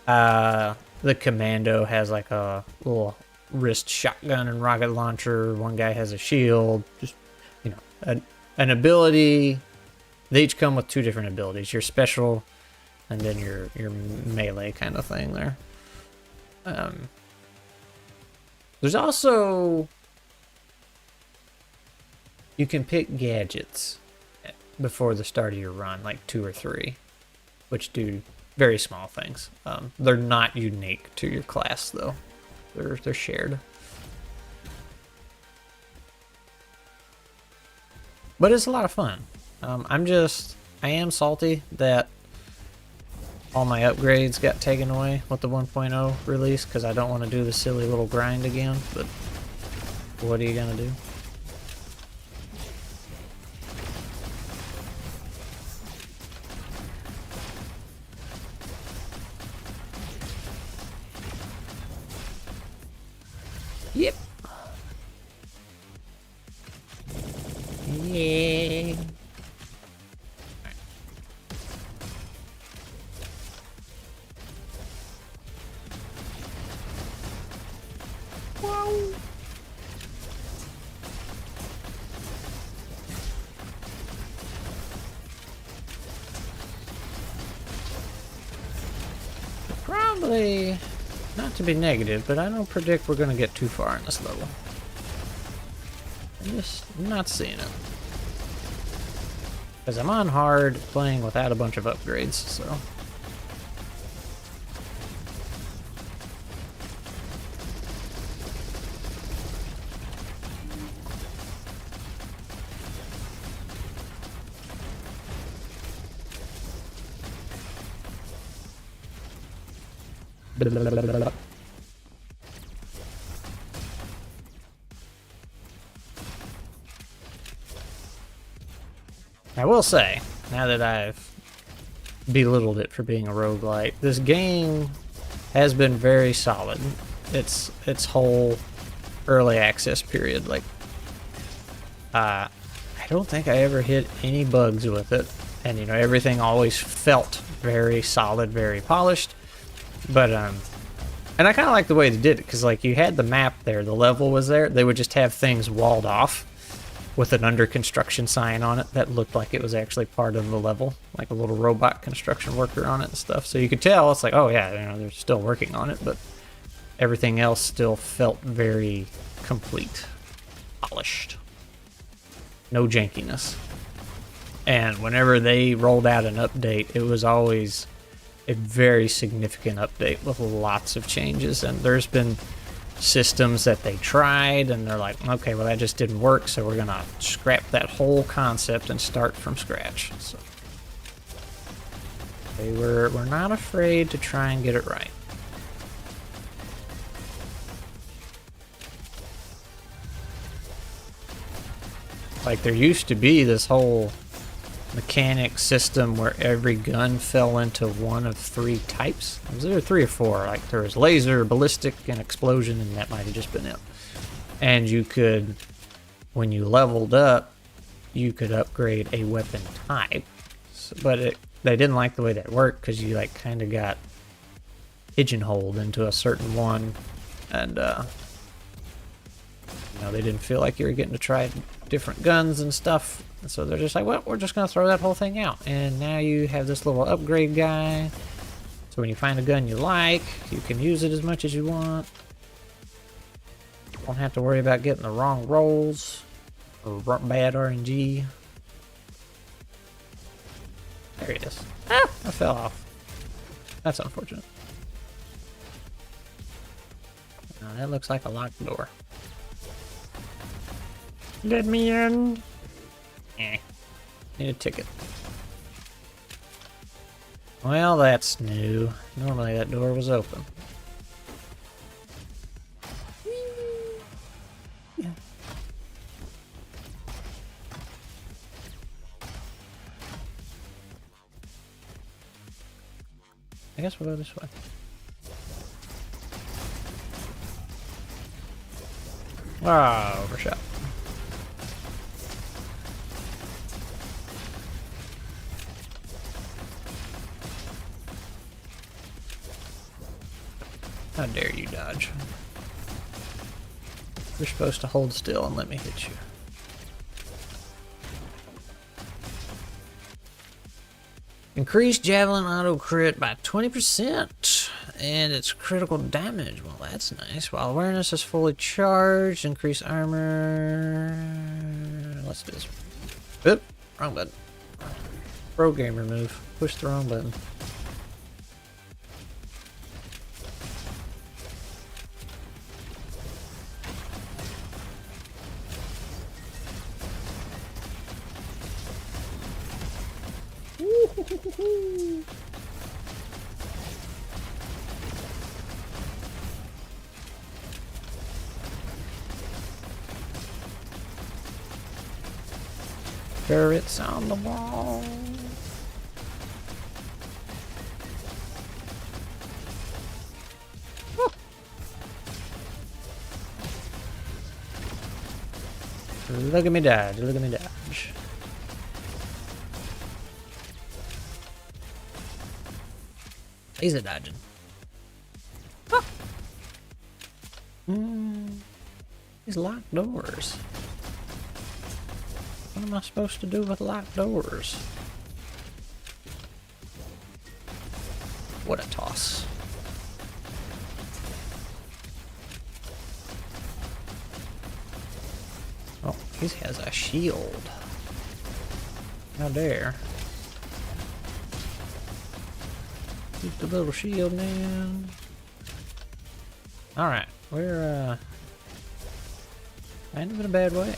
The commando has like a little wrist shotgun and rocket launcher. One guy has a shield. Just, you know, an ability. They each come with two different abilities. Your special, and then your melee kind of thing there. There's also, you can pick gadgets before the start of your run, like 2 or 3, which do very small things. They're not unique to your class though. They're shared. But it's a lot of fun. I am salty that all my upgrades got taken away with the 1.0 release, because I don't want to do the silly little grind again, but what are you gonna do? Yep. Yeah. Wow. Probably, not to be negative, but I don't predict we're going to get too far in this level. I'm just not seeing it. Because I'm on hard, playing without a bunch of upgrades, so... I will say, now that I've belittled it for being a roguelite, this game has been very solid. Its whole early access period, like, I don't think I ever hit any bugs with it, and you know, everything always felt very solid, very polished. But and I kind of like the way they did it, because like you had the map there, the level was there. They would just have things walled off with an under construction sign on it that looked like it was actually part of the level, like a little robot construction worker on it and stuff. So you could tell it's like, oh yeah, you know, they're still working on it, but everything else still felt very complete, polished, no jankiness. And whenever they rolled out an update, it was always a very significant update with lots of changes. And there's been systems that they tried and they're like, okay, well that just didn't work, so we're gonna scrap that whole concept and start from scratch. So they were not afraid to try and get it right. Like there used to be this whole mechanic system where every gun fell into one of 3 types. Was there 3 or 4? Like there was laser, ballistic, and explosion, and that might have just been it. And you could, when you leveled up, you could upgrade a weapon type. So, but they didn't like the way that worked, because you like kind of got pigeonholed into a certain one, and you know, they didn't feel like you were getting to try different guns and stuff. And so they're just like, well, we're just going to throw that whole thing out. And now you have this little upgrade guy. So when you find a gun you like, you can use it as much as you want. Won't have to worry about getting the wrong rolls or bad RNG. There he is. Ah, I fell off. That's unfortunate. Now that looks like a locked door. Let me in. Need a ticket. Well, that's new. Normally that door was open. Yeah. I guess we'll go this way. Ah, overshot. How dare you dodge? You're supposed to hold still and let me hit you. Increase javelin auto crit by 20%, and it's critical damage. Well, that's nice. While awareness is fully charged, increase armor. Let's do this. Oop, wrong button. Pro gamer move. Push the wrong button. Turrets on the wall. Woo. Look at me dodge, look at me dodge. Laser dodging. Ah. These locked doors. What am I supposed to do with locked doors? What a toss. Oh, he has a shield. How dare. Keep the little shield, man. Alright, we're kind of in a bad way.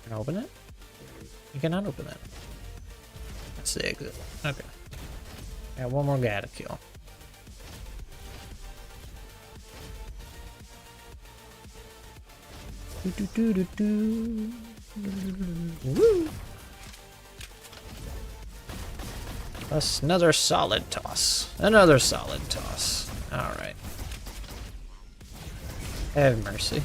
Can I open it? You cannot open it. That's the exit. Okay. Got one more guy to kill. Woo! That's another solid toss. Another solid toss. Alright. Have mercy.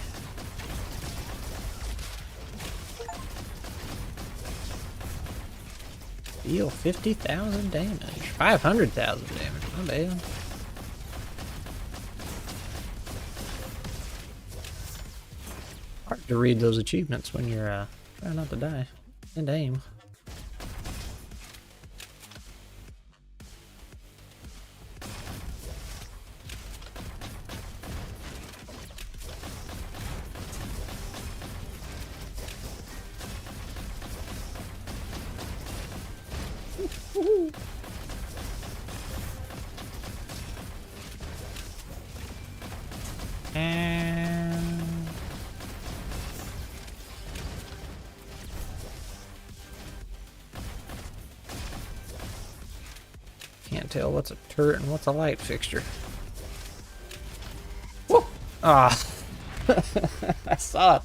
Deal 50,000 damage. 500,000 damage. My bad. Hard to read those achievements when you're trying not to die. And aim. And can't tell what's a turret and what's a light fixture. Whoa! Ah, I saw it.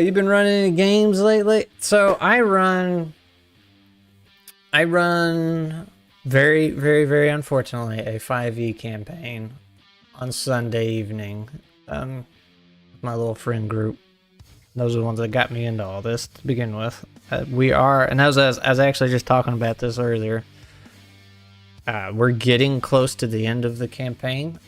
You've been running any games lately? So I run very, very, very unfortunately a 5e campaign on Sunday evening. My little friend group. Those are the ones that got me into all this to begin with. We are, and I was actually just talking about this earlier. We're getting close to the end of the campaign.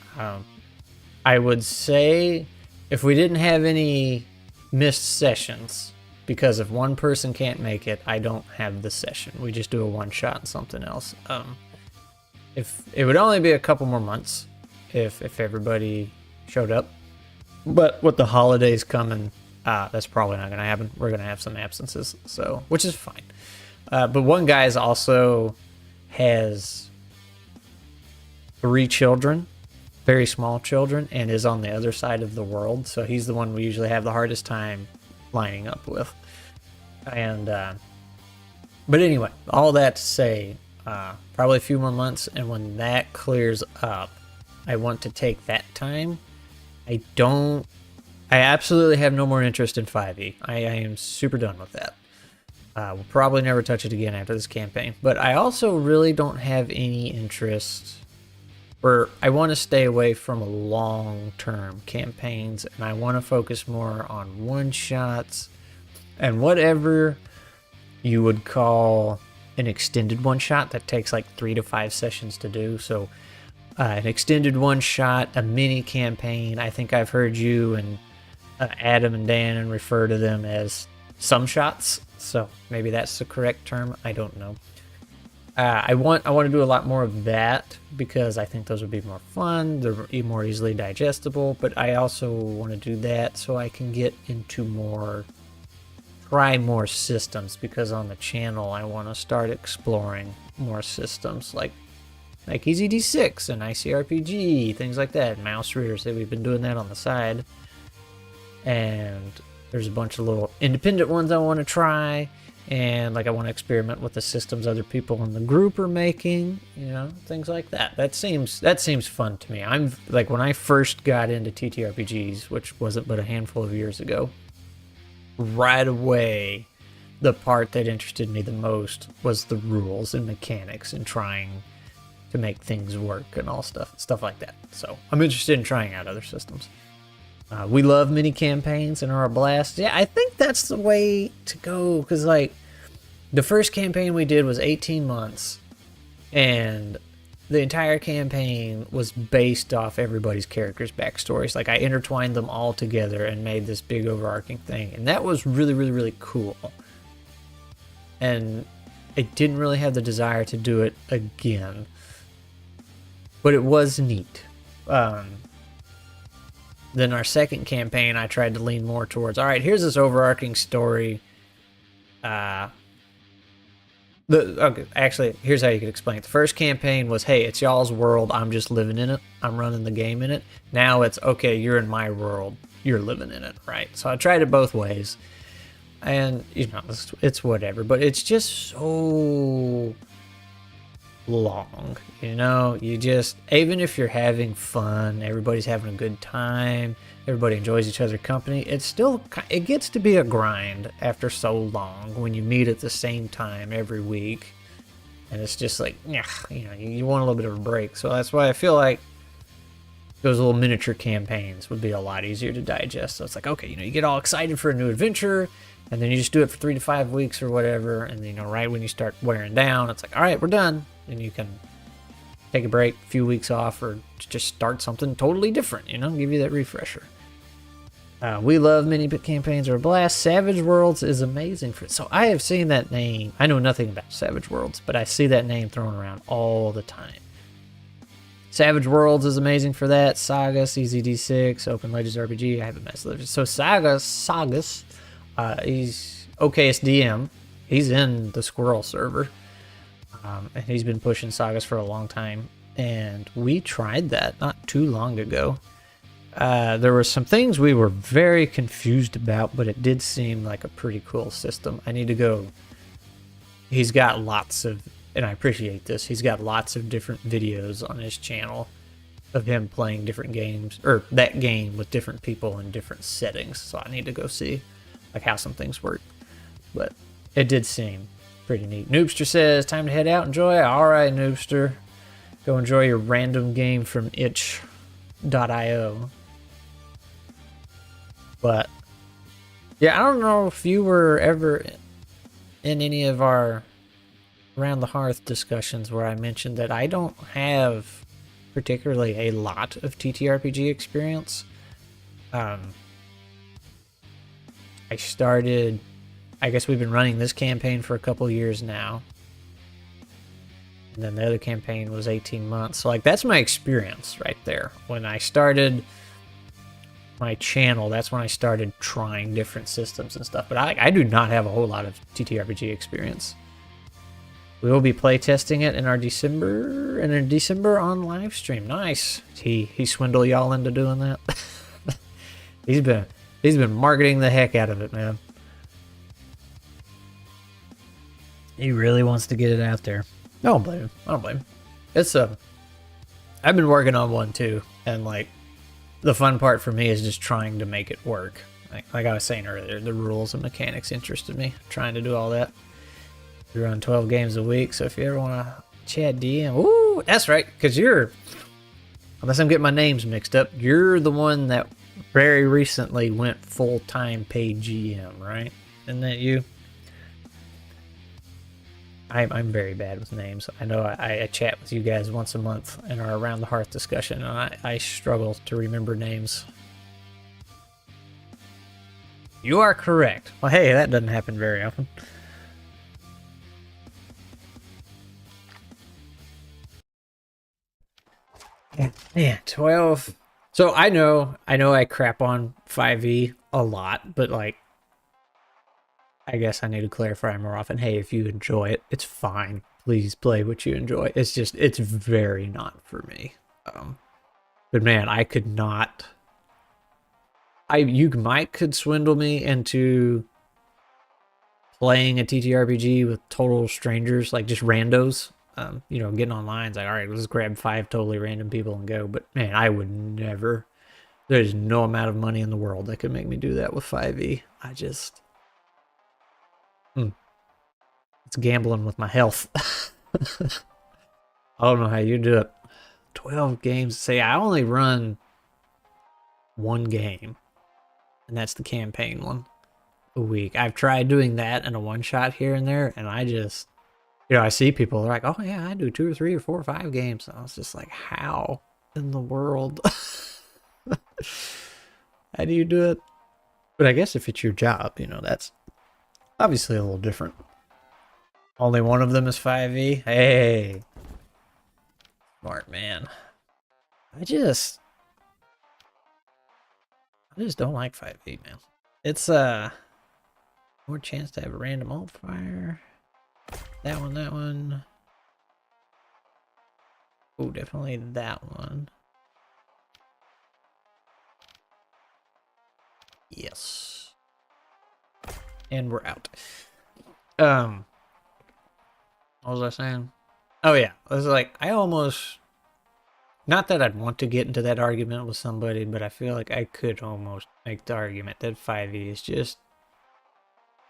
I would say if we didn't have any missed sessions, because if one person can't make it, I don't have the session. We just do a one shot and something else. If it would only be a couple more months if everybody showed up, but with the holidays coming, that's probably not gonna happen. We're gonna have some absences, so which is fine. But one guy's also has 3 children, very small children, and is on the other side of the world, so he's the one we usually have the hardest time lining up with. And but anyway, all that to say, probably a few more months, and when that clears up, I want to take that time. I absolutely have no more interest in 5e. I am super done with that. We'll probably never touch it again after this campaign, but I also really don't have any interest, or I want to stay away from long-term campaigns, and I want to focus more on one-shots and whatever you would call an extended one-shot that takes like 3 to 5 sessions to do. So an extended one-shot, a mini campaign. I think I've heard you and Adam and Dan and refer to them as some shots. So maybe that's the correct term. I don't know. I want to do a lot more of that because I think those would be more fun. They're more easily digestible. But I also want to do that so I can get into try more systems, because on the channel I want to start exploring more systems like EZD6 and ICRPG, things like that. Mouse readers, that we've been doing that on the side. And there's a bunch of little independent ones I want to try, and like I want to experiment with the systems other people in the group are making, things like that. That seems fun to me. I'm like, when I first got into TTRPGs, which wasn't but a handful of years ago, right away the part that interested me the most was the rules and mechanics and trying to make things work and all stuff like that. So I'm interested in trying out other systems. We love mini campaigns and are a blast. Yeah, I think that's the way to go, because like the first campaign we did was 18 months, and the entire campaign was based off everybody's characters' backstories. Like I intertwined them all together and made this big overarching thing, and that was really, really, really cool. And I didn't really have the desire to do it again, but it was neat. Then our second campaign, I tried to lean more towards, all right, here's this overarching story. Actually, here's how you could explain it. The first campaign was, hey, it's y'all's world, I'm just living in it, I'm running the game in it. Now it's, okay, you're in my world, you're living in it, right? So I tried it both ways, and it's whatever, but it's just so long, you just, even if you're having fun, everybody's having a good time, everybody enjoys each other's company, it gets to be a grind after so long when you meet at the same time every week, and it's just like, you want a little bit of a break. So that's why I feel like those little miniature campaigns would be a lot easier to digest. So it's like, okay, you get all excited for a new adventure, and then you just do it for 3 to 5 weeks or whatever, and then right when you start wearing down, it's like, all right, we're done. And you can take a break, a few weeks off, or just start something totally different, give you that refresher. We love mini campaigns are a blast. Savage Worlds is amazing for it. So I have seen that name. I know nothing about Savage Worlds, but I see that name thrown around all the time. Savage Worlds is amazing for that. Sagas, EZD6, Open Legends RPG. I haven't messed with it. So Sagas, he's OKSDM. He's in the Squirrel server. And he's been pushing Sagas for a long time, and we tried that not too long ago. There were some things we were very confused about, but it did seem like a pretty cool system. I need to go. He's got lots of, and I appreciate this, he's got lots of different videos on his channel of him playing different games, or that game with different people in different settings. So I need to go see like how some things work, but it did seem pretty neat. Noobster says, time to head out, enjoy. All right, Noobster, go enjoy your random game from itch.io. But yeah, I don't know if you were ever in any of our Around the Hearth discussions where I mentioned that I don't have particularly a lot of TTRPG experience. I guess we've been running this campaign for a couple years now. And then the other campaign was 18 months. So like that's my experience right there. When I started my channel, that's when I started trying different systems and stuff. But I do not have a whole lot of TTRPG experience. We will be playtesting it in our December on live stream. Nice. He swindled y'all into doing that. He's been marketing the heck out of it, man. He really wants to get it out there. I don't blame him. It's I've been working on one too, and like the fun part for me is just trying to make it work. Like I was saying earlier, the rules and mechanics interested me. Trying to do all that. We run 12 games a week, so if you ever want to chat DM, ooh, that's right, because unless I'm getting my names mixed up, you're the one that very recently went full-time paid GM, right? Isn't that you? I'm very bad with names. I know I chat with you guys once a month in our Around the Hearth discussion, and I struggle to remember names. You are correct. Well, hey, that doesn't happen very often. Yeah, man, 12. So I know I crap on 5e a lot, but like, I guess I need to clarify more often. Hey, if you enjoy it, it's fine. Please play what you enjoy. It's just, it's very not for me. But man, I could not. You could swindle me into playing a TTRPG with total strangers, like just randos. Getting online, it's like, all right, let's grab 5 totally random people and go. But man, I would never. There's no amount of money in the world that could make me do that with 5e. I just, it's gambling with my health. I don't know how you do it. 12 games. Say, I only run one game, and that's the campaign one a week. I've tried doing that and a one shot here and there, and I just, I see people, they're like, oh yeah, I do 2 or 3 or 4 or 5 games. And I was just like, how in the world? How do you do it? But I guess if it's your job, that's obviously a little different. Only one of them is 5e. Hey, smart man. I just don't like 5e, man. It's more chance to have a random alt fire. That one. Oh, definitely that one. Yes. And we're out. What was I saying? Oh yeah, I was like, I almost, not that I'd want to get into that argument with somebody, but I feel like I could almost make the argument that 5e is just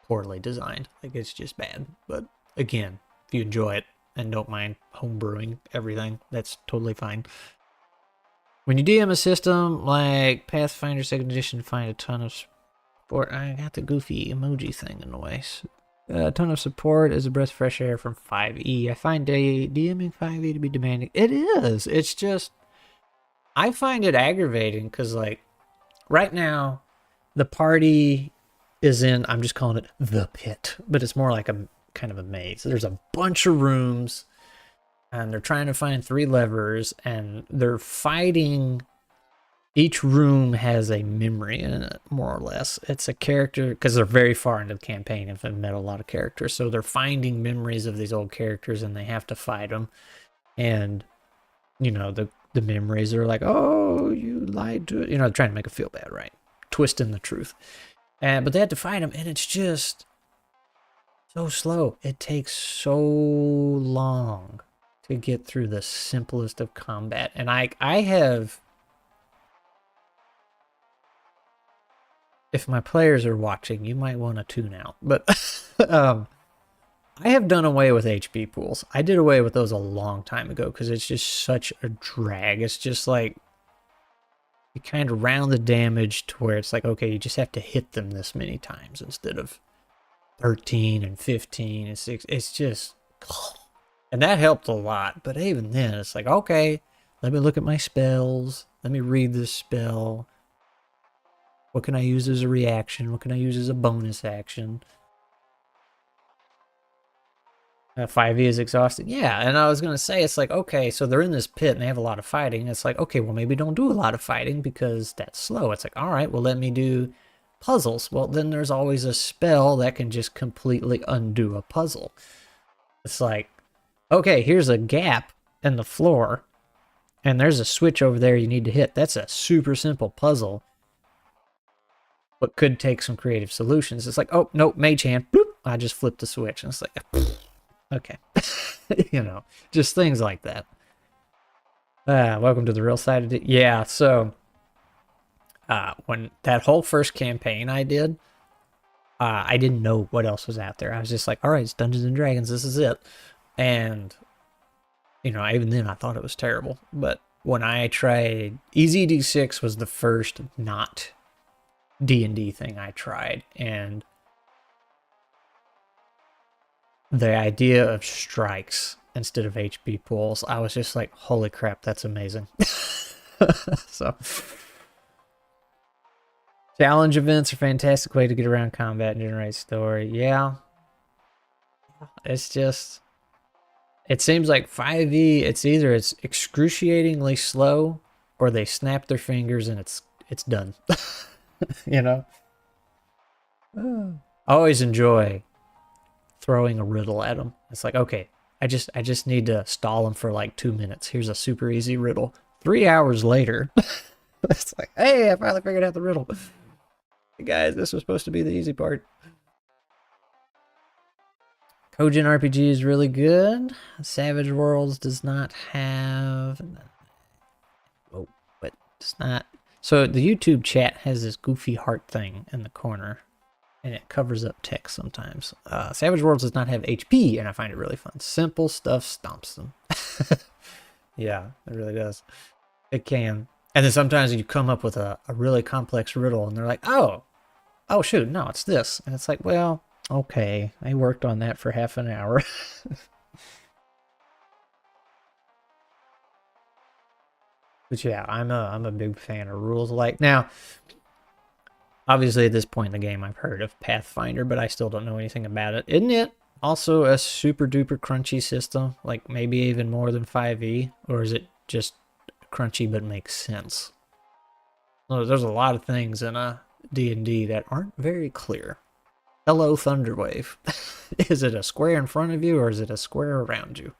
poorly designed. Like, it's just bad. But again, if you enjoy it and don't mind homebrewing everything, that's totally fine. When you DM a system like Pathfinder 2nd Edition, find a ton of support. I got the goofy emoji thing in the way. A ton of support is a breath of fresh air from 5e. I find DMing 5e to be demanding. It is. It's just, I find it aggravating because, like, right now, the party is in, I'm just calling it the pit, but it's more like a kind of a maze. There's a bunch of rooms, and they're trying to find 3 levers, and they're fighting. Each room has a memory in it, more or less. It's a character, because they're very far into the campaign and have met a lot of characters, so they're finding memories of these old characters, and they have to fight them. And, the memories are like, oh, you lied to it. Trying to make it feel bad, right? Twisting the truth. But they have to fight them, and it's just so slow. It takes so long to get through the simplest of combat. And I have... If my players are watching, you might want to tune out. But I have done away with HP pools. I did away with those a long time ago because it's just such a drag. It's just like, you kind of round the damage to where it's like, okay, you just have to hit them this many times instead of 13 and 15 and 6. It's just, and that helped a lot. But even then, it's like, okay, let me look at my spells. Let me read this spell. What can I use as a reaction? What can I use as a bonus action? 5e is exhausting. Yeah, and I was going to say, it's like, okay, so they're in this pit and they have a lot of fighting. It's like, okay, well, maybe don't do a lot of fighting because that's slow. It's like, all right, well, let me do puzzles. Well, then there's always a spell that can just completely undo a puzzle. It's like, okay, here's a gap in the floor, and there's a switch over there you need to hit. That's a super simple puzzle, but could take some creative solutions. It's like, oh, nope, mage hand. Bloop, I just flipped the switch. And it's like, okay. Just things like that. Welcome to the real side of it. Yeah, so when that whole first campaign I did, I didn't know what else was out there. I was just like, all right, it's Dungeons and Dragons. This is it. And, even then I thought it was terrible. But when I tried, Easy D6 was the first not D&D thing I tried, and the idea of strikes instead of HP pools, I was just like, holy crap, that's amazing. So, challenge events are a fantastic way to get around combat and generate story. Yeah. It's just, it seems like 5e, it's either it's excruciatingly slow or they snap their fingers and it's done. You know? I always enjoy throwing a riddle at them. It's like, okay, I just need to stall them for like 2 minutes. Here's a super easy riddle. 3 hours later, it's like, hey, I finally figured out the riddle. Hey guys, this was supposed to be the easy part. Kojin RPG is really good. Savage Worlds does not have... Oh, but does not... So the YouTube chat has this goofy heart thing in the corner, and it covers up text sometimes. Savage Worlds does not have HP, and I find it really fun. Simple stuff stomps them. Yeah, it really does. It can. And then sometimes you come up with a really complex riddle, and they're like, oh shoot, no, it's this. And it's like, well, okay, I worked on that for half an hour. But yeah, I'm a big fan of rules like. Now, obviously at this point in the game I've heard of Pathfinder, but I still don't know anything about it. Isn't it also a super duper crunchy system? Like maybe even more than 5e? Or is it just crunchy but makes sense? Well, there's a lot of things in a D&D that aren't very clear. Hello, Thunderwave. Is it a square in front of you or is it a square around you?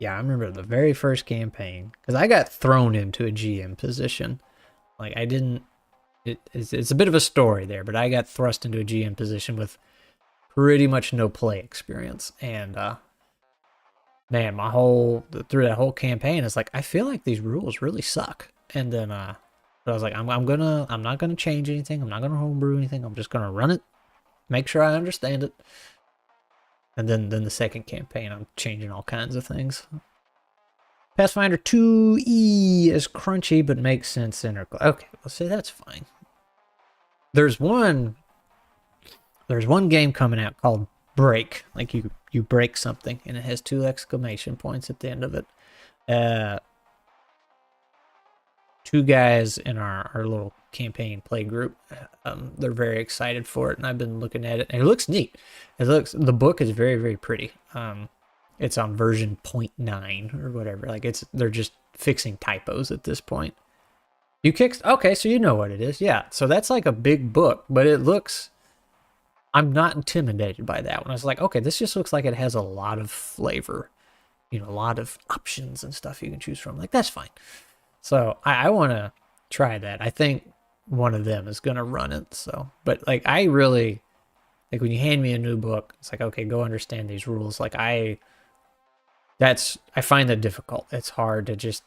Yeah, I remember the very first campaign, because I got thrown into a GM position. Like, I didn't... It's a bit of a story there, but I got thrust into a GM position with pretty much no play experience. And, man, through that whole campaign, it's like, I feel like these rules really suck. And then, but I was like, I'm not gonna change anything. I'm not gonna homebrew anything. I'm just gonna run it, make sure I understand it. And then the second campaign, I'm changing all kinds of things. Pathfinder 2E is crunchy, but makes sense in okay, well, see, that's fine. There's one game coming out called Break. Like you break something, and it has 2 exclamation points at the end of it. 2 guys in our little campaign play group, they're very excited for it, and I've been looking at it, and it looks neat. The book is very, very pretty. It's on version 0.9 or whatever. Like they're just fixing typos at this point. Okay, so you know what it is. Yeah, so that's like a big book, but it looks, I'm not intimidated by that one. I was like, okay, this just looks like it has a lot of flavor, a lot of options and stuff you can choose from. Like, that's fine. So I want to try that. I think one of them is going to run it. So, but like, I really, like when you hand me a new book, it's like, okay, go understand these rules. Like I find that difficult. It's hard to just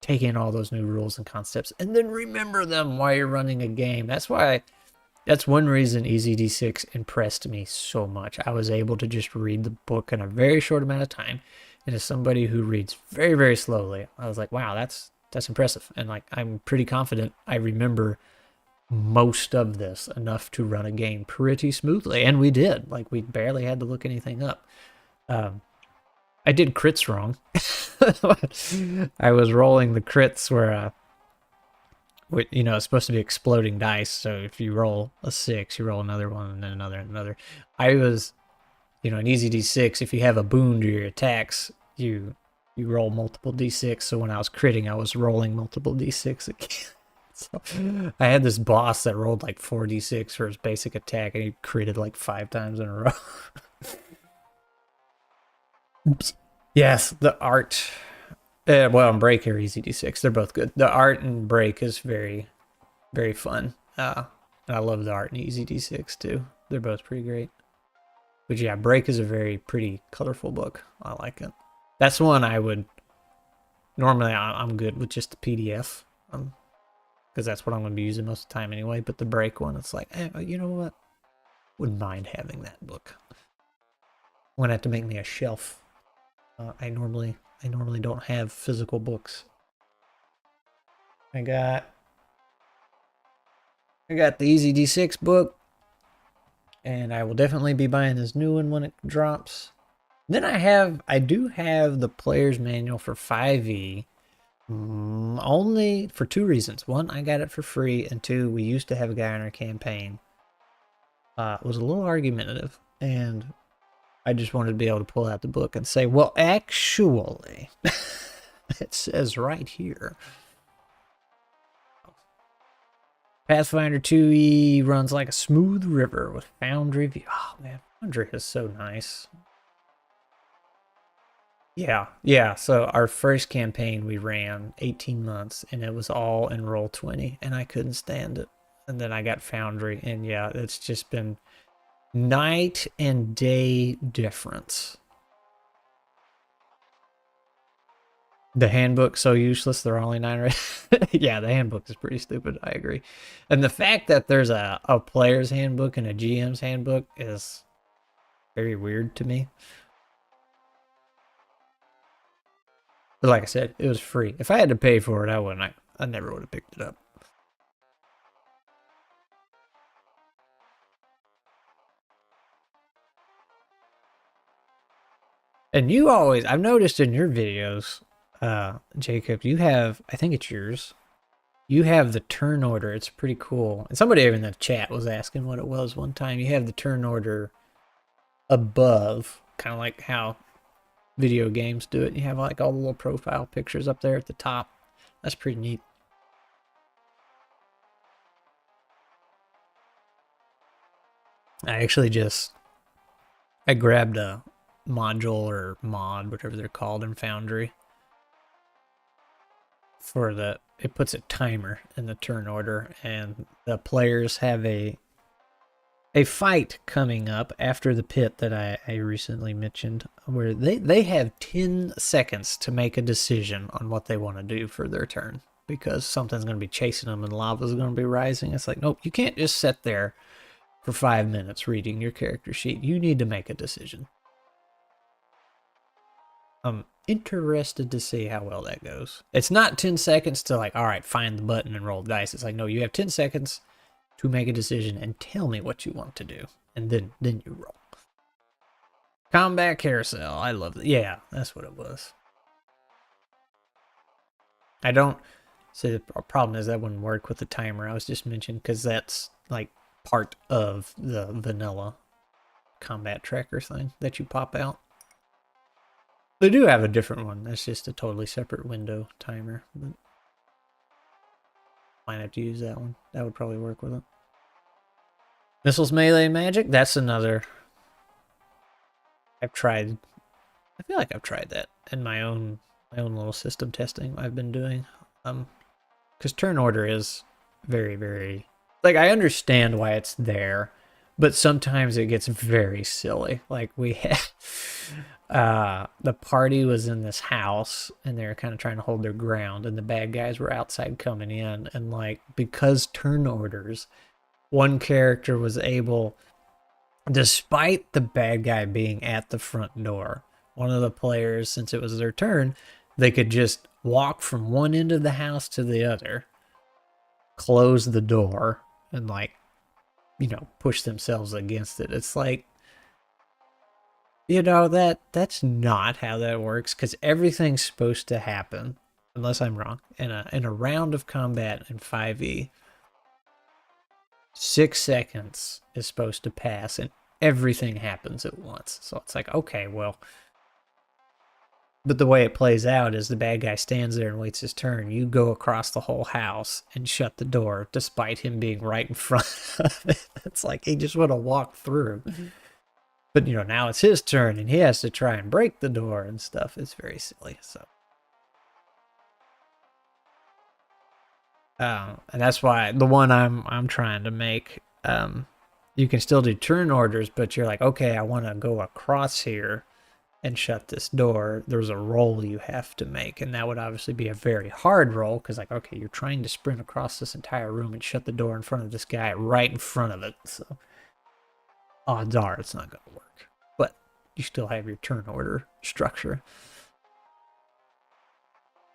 take in all those new rules and concepts and then remember them while you're running a game. That's one reason EZD6 impressed me so much. I was able to just read the book in a very short amount of time. And as somebody who reads very, very slowly, I was like, wow, that's impressive. And like, I'm pretty confident I remember most of this enough to run a game pretty smoothly. And we did. Like, we barely had to look anything up. I did crits wrong. I was rolling the crits where, it's supposed to be exploding dice. So if you roll a 6, you roll another one and then another and another. I was, an EZD6, if you have a boon to your attacks, you roll multiple d6. So when I was critting, I was rolling multiple d6 again. So I had this boss that rolled like 4d6 for his basic attack, and he critted like 5 times in a row. Oops. Yes, the art. Well, and Break are EZD6. They're both good. The art and Break is very, very fun. And I love the art in EZD6 too. They're both pretty great. But yeah, Break is a very pretty, colorful book. I like it. That's one I would... Normally, I'm good with just the PDF. Because that's what I'm going to be using most of the time anyway. But the Break one, it's like, you know what? Wouldn't mind having that book. I'm going to have to make me a shelf. I normally don't have physical books. I got the EZD6 book. and I will definitely be buying this new one when it drops. Then I do have the player's manual for 5e, only for 2 reasons. One, I got it for free, and 2, we used to have a guy on our campaign. Was a little argumentative, and I just wanted to be able to pull out the book and say, well, actually, it says right here. Pathfinder 2e runs like a smooth river with Foundry view. Oh, man, Foundry is so nice. Yeah. So our first campaign we ran 18 months, and it was all in Roll20, and I couldn't stand it. And then I got Foundry, and yeah, it's just been night and day difference. The handbook's so useless, they're only 9 Yeah, the handbook is pretty stupid, I agree. And the fact that there's a player's handbook and a GM's handbook is very weird to me. But like I said, it was free. If I had to pay for it, I wouldn't. I never would have picked it up. And you always, I've noticed in your videos, Jacob, you have, I think it's yours, you have the turn order. It's pretty cool. And somebody in the chat was asking what it was one time. You have the turn order above, kind of like how video games do it. You have like all the little profile pictures up there at the top. That's pretty neat. I grabbed a module or mod, whatever they're called in Foundry, for the, it puts a timer in the turn order, and the players have a fight coming up after the pit that I recently mentioned, where they have 10 seconds to make a decision on what they want to do for their turn, because something's going to be chasing them and lava's going to be rising. It's like, nope, you can't just sit there for 5 minutes reading your character sheet. You need to make a decision. I'm interested to see how well that goes. It's not 10 seconds to like, all right, find the button and roll the dice. It's like, no, you have 10 seconds to make a decision and tell me what you want to do, and then you roll. Combat carousel, I love it. Yeah, that's what it was. I don't say the problem is that wouldn't work with the timer I was just mentioned, because that's like part of the vanilla combat tracker thing that you pop out. They do have a different one. That's just a totally separate window timer. But might have to use that one. That would probably work with it. Missiles melee magic. That's another. I feel like I've tried that in my own little system testing I've been doing. Because turn order is very, very, like, I understand why it's there, but sometimes it gets very silly. Like, we had the party was in this house, and they were kind of trying to hold their ground, and the bad guys were outside coming in, and like, because turn orders, one character was able, despite the bad guy being at the front door, one of the players, since it was their turn, they could just walk from one end of the house to the other, close the door, and like, you know, push themselves against it. It's like, you know, that's not how that works, because everything's supposed to happen, unless I'm wrong, in a round of combat in 5e. 6 seconds is supposed to pass, and everything happens at once. So it's like, okay, well, but the way it plays out is the bad guy stands there and waits his turn. You go across the whole house and shut the door, despite him being right in front of it. It's like he just want to walk through. Mm-hmm. But, you know, now it's his turn, and he has to try and break the door and stuff. It's very silly, so. And that's why the one I'm trying to make, you can still do turn orders, but you're like, okay, I want to go across here and shut this door. There's a roll you have to make, and that would obviously be a very hard roll, because like, okay, you're trying to sprint across this entire room and shut the door in front of this guy right in front of it, so odds are it's not going to work. But you still have your turn order structure.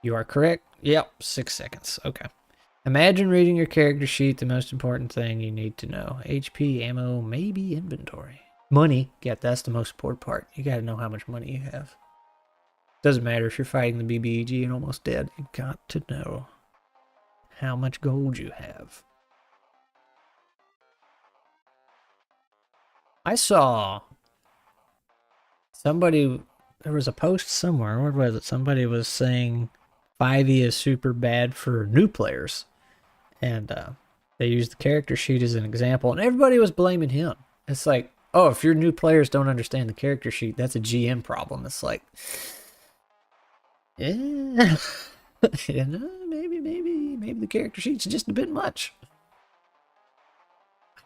You are correct. Yep, 6 seconds. Okay. Imagine reading your character sheet, the most important thing you need to know. HP, ammo, maybe inventory. Money, yeah, that's the most important part. You gotta know how much money you have. Doesn't matter if you're fighting the BBEG and almost dead. You got to know how much gold you have. I saw somebody, there was a post somewhere, where was it? Somebody was saying 5e is super bad for new players. And they used the character sheet as an example, and everybody was blaming him. It's like, oh, if your new players don't understand the character sheet, that's a GM problem. It's like, yeah, you know, maybe the character sheet's just a bit much.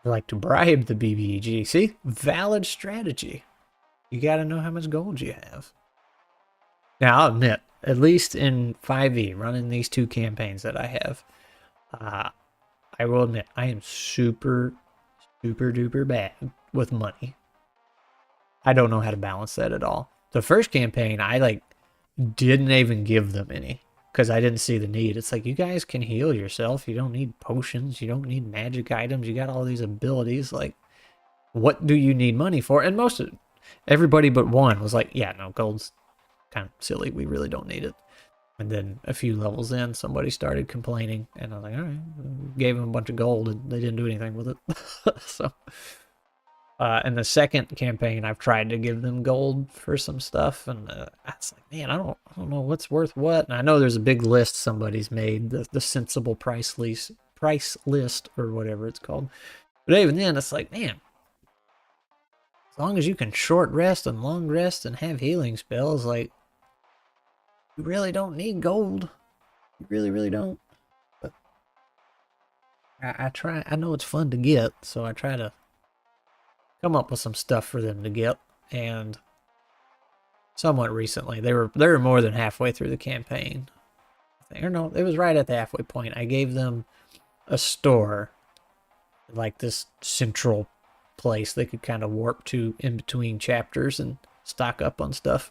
I like to bribe the BBEG. See, valid strategy. You got to know how much gold you have. Now, I'll admit, at least in 5e, running these 2 campaigns that I have, I will admit, I am super duper bad with money. I don't know how to balance that at all. The first campaign, I didn't even give them any because I didn't see the need. It's like, you guys can heal yourself. You don't need potions. You don't need magic items. You got all these abilities. Like, what do you need money for? And everybody but one was like, yeah, no, gold's kind of silly. We really don't need it. And then a few levels in, somebody started complaining, and I was like, all right, gave them a bunch of gold, and they didn't do anything with it. So, in the second campaign, I've tried to give them gold for some stuff, and I was like, man, I don't know what's worth what. And I know there's a big list somebody's made, the sensible price list, or whatever it's called. But even then, it's like, man, as long as you can short rest and long rest and have healing spells, like, you really don't need gold. You really don't. But I try. I know it's fun to get, so I try to come up with some stuff for them to get. And somewhat recently, they were more than halfway through the campaign. Or no, it was right at the halfway point. I gave them a store, like this central place they could kind of warp to in between chapters and stock up on stuff.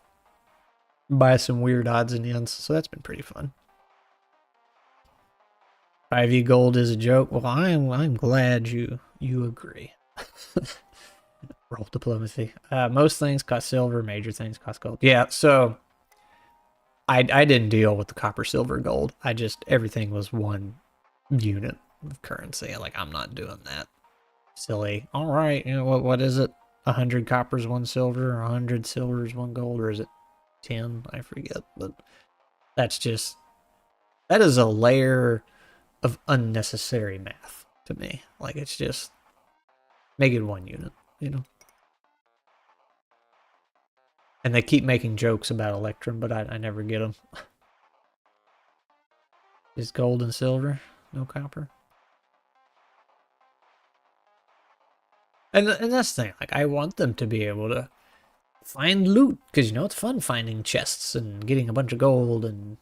Buy some weird odds and ends, so that's been pretty fun. 5e gold is a joke. Well, I'm glad you agree. Roll diplomacy. Most things cost silver. Major things cost gold. Yeah, so I didn't deal with the copper, silver, gold. Everything was one unit of currency. Like, I'm not doing that. Silly. All right, you know what is it? 100 coppers, 1 silver, or 100 silvers, 1 gold, or is it 10? I forget, but that is a layer of unnecessary math to me. Like, it's just make it 1 unit, you know. And they keep making jokes about Electrum, but I never get them. Just gold and silver, no copper. And that's the thing. Like, I want them to be able to find loot, because, you know, it's fun finding chests and getting a bunch of gold and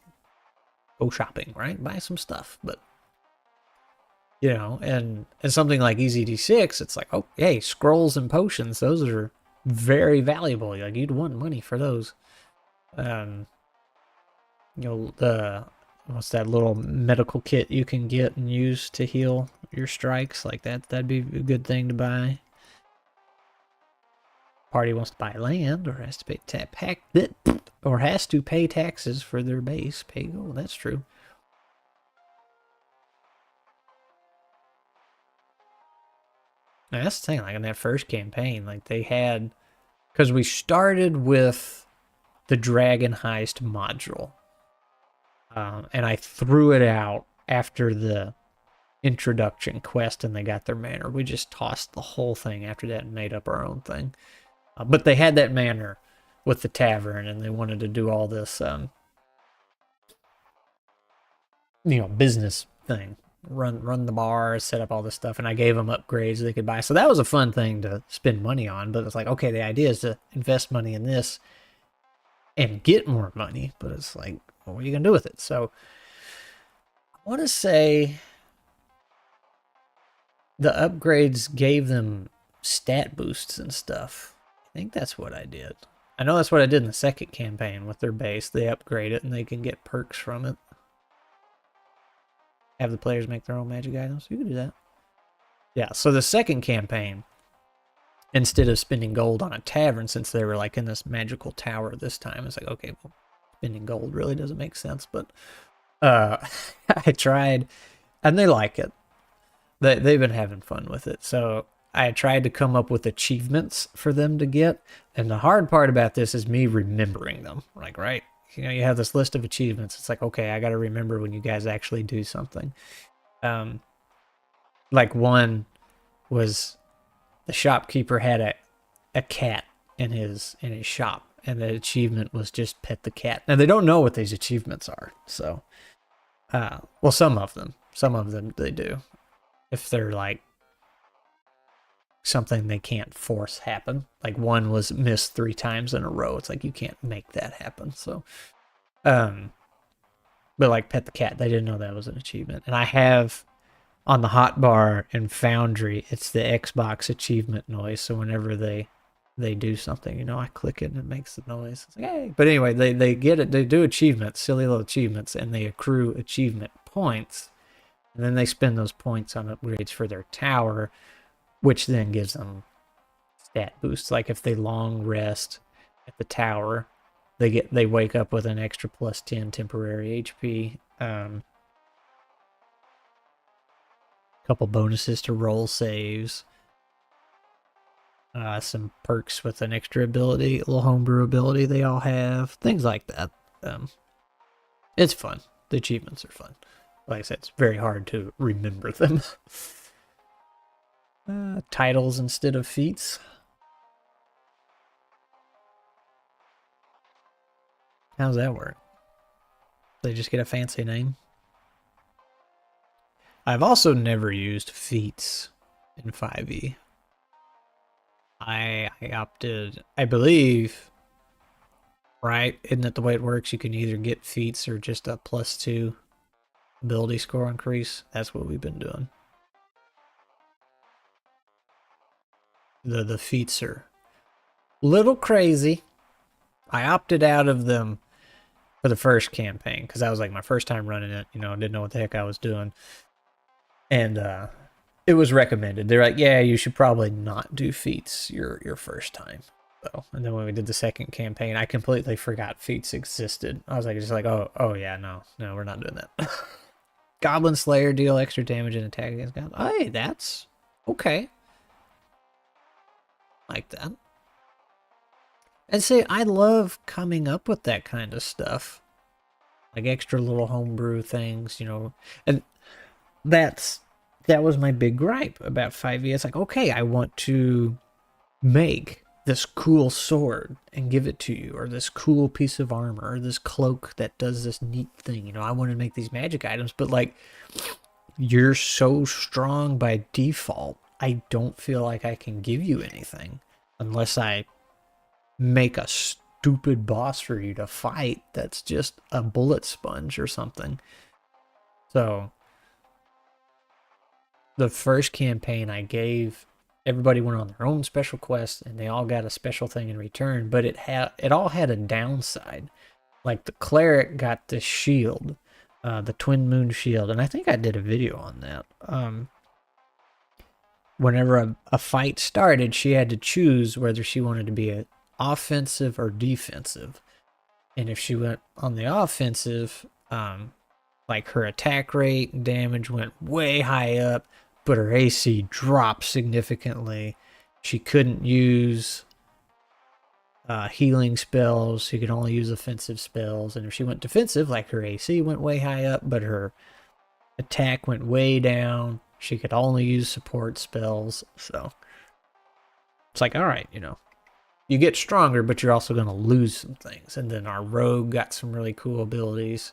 go shopping, right? Buy some stuff. But, you know, and something like EZD6, it's like, oh, hey, scrolls and potions, those are very valuable. Like, you'd want money for those. You know, what's that little medical kit you can get and use to heal your strikes? Like, that'd be a good thing to buy. Party wants to buy land or has to pay taxes for their base. Pay gold. That's true. Now, that's the thing. Like, in that first campaign, like, they had, because we started with the Dragon Heist module, and I threw it out after the introduction quest, and they got their manor. We just tossed the whole thing after that and made up our own thing. But they had that manor with the tavern, and they wanted to do all this, you know, business thing. Run the bar, set up all this stuff, and I gave them upgrades they could buy. So that was a fun thing to spend money on, but it's like, okay, the idea is to invest money in this and get more money, but it's like, well, what are you going to do with it? So I want to say the upgrades gave them stat boosts and stuff. I think that's what I did. I know that's what I did in the second campaign with their base. They upgrade it and they can get perks from it. have the players make their own magic items. You can do that. Yeah, so the second campaign, instead of spending gold on a tavern, since they were like in this magical tower this time, it's like, okay, well, spending gold really doesn't make sense, but I tried, and they like it. They've been having fun with it. So I tried to come up with achievements for them to get, and the hard part about this is me remembering them. Like, right, you know, you have this list of achievements. It's like, okay, I got to remember when you guys actually do something. Like one was the shopkeeper had a cat in his shop, and the achievement was just pet the cat. Now they don't know what these achievements are, so well, some of them they do. If they're like something they can't force happen, like one was missed 3 times in a row, it's like you can't make that happen. So but like pet the cat, they didn't know that was an achievement. And I have on the hotbar in Foundry, it's the Xbox achievement noise. So whenever they do something, you know, I click it and it makes the noise. It's like, hey. But anyway, they get it. They do achievements, silly little achievements, and they accrue achievement points. And then they spend those points on upgrades for their tower, which then gives them stat boosts. Like if they long rest at the tower, they wake up with an extra +10 temporary HP. Couple bonuses to roll saves. Some perks with an extra ability, a little homebrew ability they all have. Things like that. It's fun. The achievements are fun. Like I said, it's very hard to remember them. Titles instead of feats. How's that work? They just get a fancy name? I've also never used feats in 5e. I opted, I believe, right? Isn't that the way it works? You can either get feats or just a +2 ability score increase. That's what we've been doing. The feats are a little crazy. I opted out of them for the first campaign because that was like my first time running it. You know, I didn't know what the heck I was doing. And it was recommended. They're like, yeah, you should probably not do feats your first time. So, and then when we did the second campaign, I completely forgot feats existed. I was like, just like, oh yeah, no, we're not doing that. Goblin Slayer, deal extra damage and attack against goblins. Hey, that's okay. Like that. And see, I love coming up with that kind of stuff. Like extra little homebrew things, you know. And that was my big gripe about 5e. It's like, okay, I want to make this cool sword and give it to you, or this cool piece of armor, or this cloak that does this neat thing. You know, I want to make these magic items, but like, you're so strong by default, I don't feel like I can give you anything unless I make a stupid boss for you to fight that's just a bullet sponge or something. So the first campaign I gave, everybody went on their own special quest and they all got a special thing in return, but it all had a downside. Like the cleric got this shield, the twin moon shield, and I think I did a video on that. Whenever a fight started, she had to choose whether she wanted to be offensive or defensive. And if she went on the offensive, like her attack rate and damage went way high up, but her AC dropped significantly. She couldn't use healing spells. She could only use offensive spells. And if she went defensive, like her AC went way high up, but her attack went way down. She could only use support spells. So it's like, all right, you know, you get stronger, but you're also going to lose some things. And then our rogue got some really cool abilities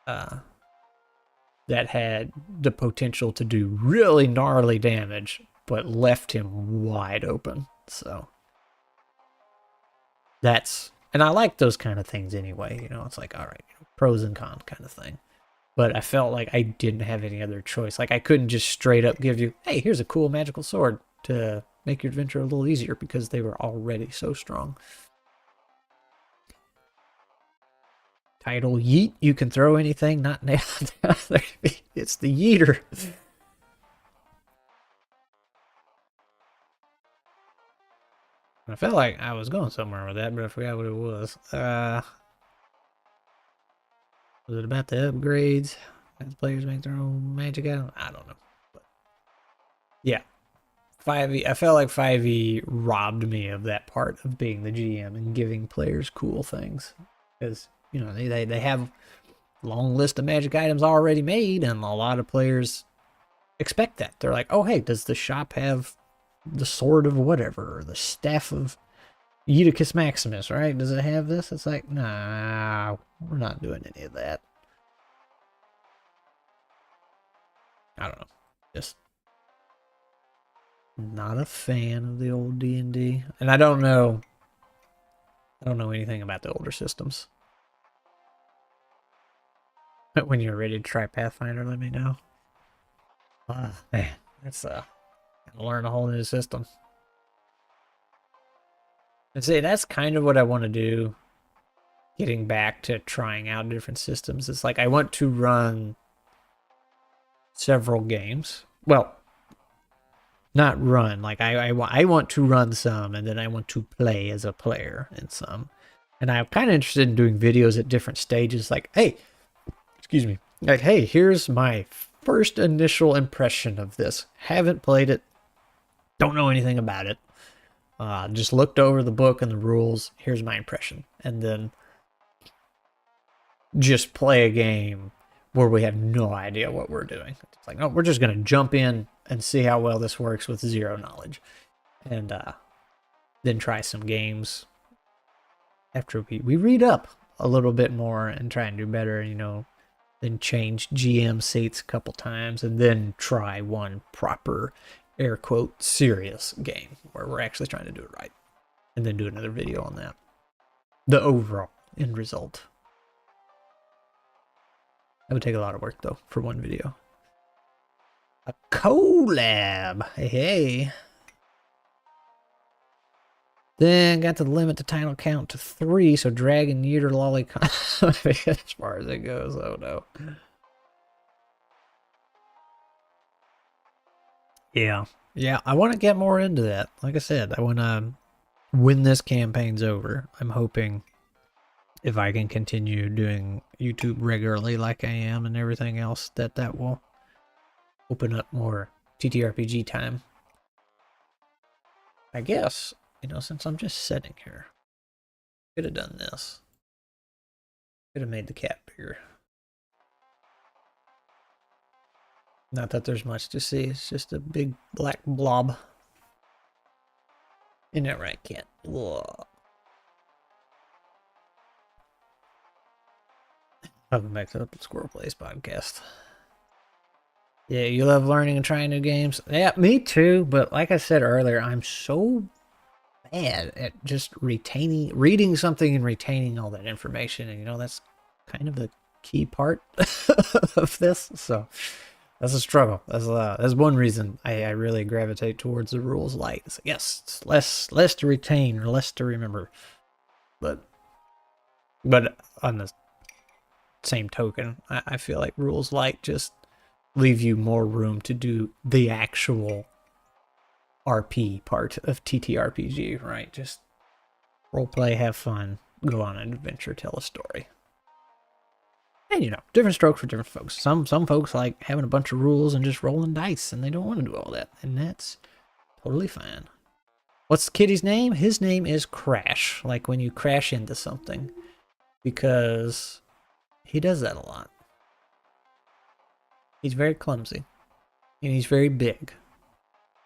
that had the potential to do really gnarly damage, but left him wide open. So and I like those kind of things anyway. You know, it's like, all right, pros and cons kind of thing. But I felt like I didn't have any other choice. Like I couldn't just straight up give you, hey, here's a cool magical sword to make your adventure a little easier, because they were already so strong. title. Yeet, you can throw anything, not nail down 30 feet. It's the yeeter. I felt like I was going somewhere with that, but I forgot what it was. Was it about the upgrades? As players make their own magic item? I don't know. But yeah. 5e, I felt like 5e robbed me of that part of being the GM and giving players cool things. Because, you know, they have a long list of magic items already made, and a lot of players expect that. They're like, oh, hey, does the shop have the sword of whatever, or the staff of Eutychus Maximus, right? Does it have this? It's like, nah, we're not doing any of that. I don't know. Just not a fan of the old D&D. And I don't know anything about the older systems. But when you're ready to try Pathfinder, let me know. Man, that's gotta learn a whole new system. And see, that's kind of what I want to do. Getting back to trying out different systems. It's like I want to run several games. Well, not run. Like I want to run some, and then I want to play as a player in some. And I'm kind of interested in doing videos at different stages. Like, hey, excuse me. Like, hey, here's my first initial impression of this. Haven't played it. Don't know anything about it. Just looked over the book and the rules. Here's my impression. And then just play a game where we have no idea what we're doing. It's like, no, we're just going to jump in and see how well this works with zero knowledge. And then try some games after we read up a little bit more and try and do better, you know, then change GM seats a couple times and then try one proper, air quote, serious game where we're actually trying to do it right. And then do another video on that. The overall end result. That would take a lot of work, though, for one video. A collab. Hey. Then got to limit the title count to 3, so Dragon, Yeeter, Lolicon. As far as it goes, oh no. Yeah. Yeah, I want to get more into that. Like I said, I want to, when this campaign's over, I'm hoping if I can continue doing YouTube regularly like I am and everything else, that will open up more TTRPG time. I guess, you know, since I'm just sitting here, could have done this. Could have made the cat bigger. Not that there's much to see, it's just a big black blob. Isn't that right, cat? Whoa. Welcome back to the Squirrel Plays podcast. Yeah, you love learning and trying new games. Yeah, me too. But like I said earlier, I'm so bad at just reading something and retaining all that information. And you know, that's kind of the key part of this. So that's a struggle. That's one reason I really gravitate towards the rules light. It's like, yes, it's less to retain or less to remember. But on the same token, I feel like rules light just leave you more room to do the actual RP part of TTRPG, right? Just roleplay, have fun, go on an adventure, tell a story. And you know, different strokes for different folks. Some folks like having a bunch of rules and just rolling dice, and they don't want to do all that, and that's totally fine. What's the kitty's name? His name is Crash, like when you crash into something, because he does that a lot. He's very clumsy. And he's very big.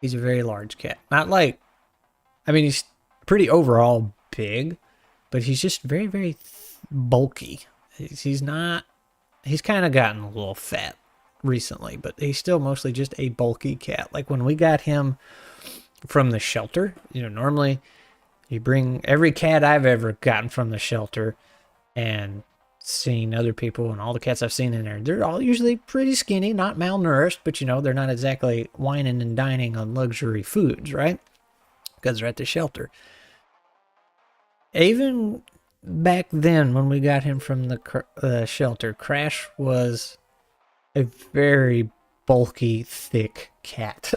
He's a very large cat. Not like, I mean, he's pretty overall big, but he's just very, very bulky. He's kind of gotten a little fat recently, but he's still mostly just a bulky cat. Like when we got him from the shelter, you know, normally you bring every cat I've ever gotten from the shelter and seen other people, and all the cats I've seen in there, they're all usually pretty skinny, not malnourished, but you know, they're not exactly whining and dining on luxury foods, right? Because they're at the shelter. Even back then when we got him from the shelter, Crash was a very bulky, thick cat.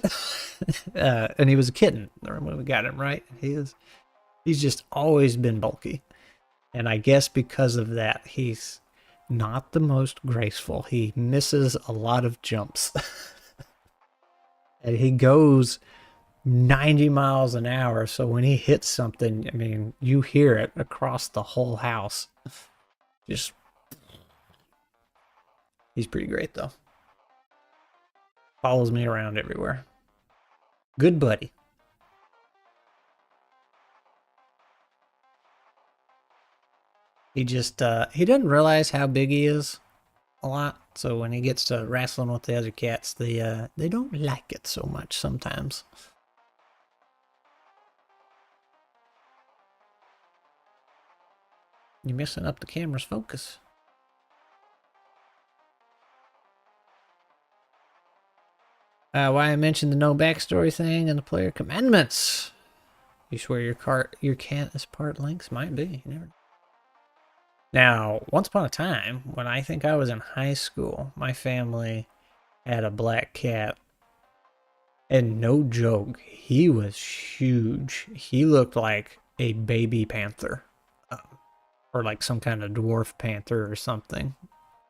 And he was a kitten when we got him, right? He's just always been bulky. And I guess because of that, he's not the most graceful. He misses a lot of jumps. And he goes 90 miles an hour, so when he hits something, I mean, you hear it across the whole house. Just, he's pretty great though. Follows me around everywhere. Good buddy. He just, he doesn't realize how big he is a lot. So when he gets to wrestling with the other cats, they don't like it so much sometimes. You're messing up the camera's focus. Why I mentioned the no backstory thing and the player commandments. You swear your cat is part Lynx? Might be. You never know. Now, once upon a time, when I think I was in high school, my family had a black cat. And no joke, he was huge. He looked like a baby panther. Or like some kind of dwarf panther or something.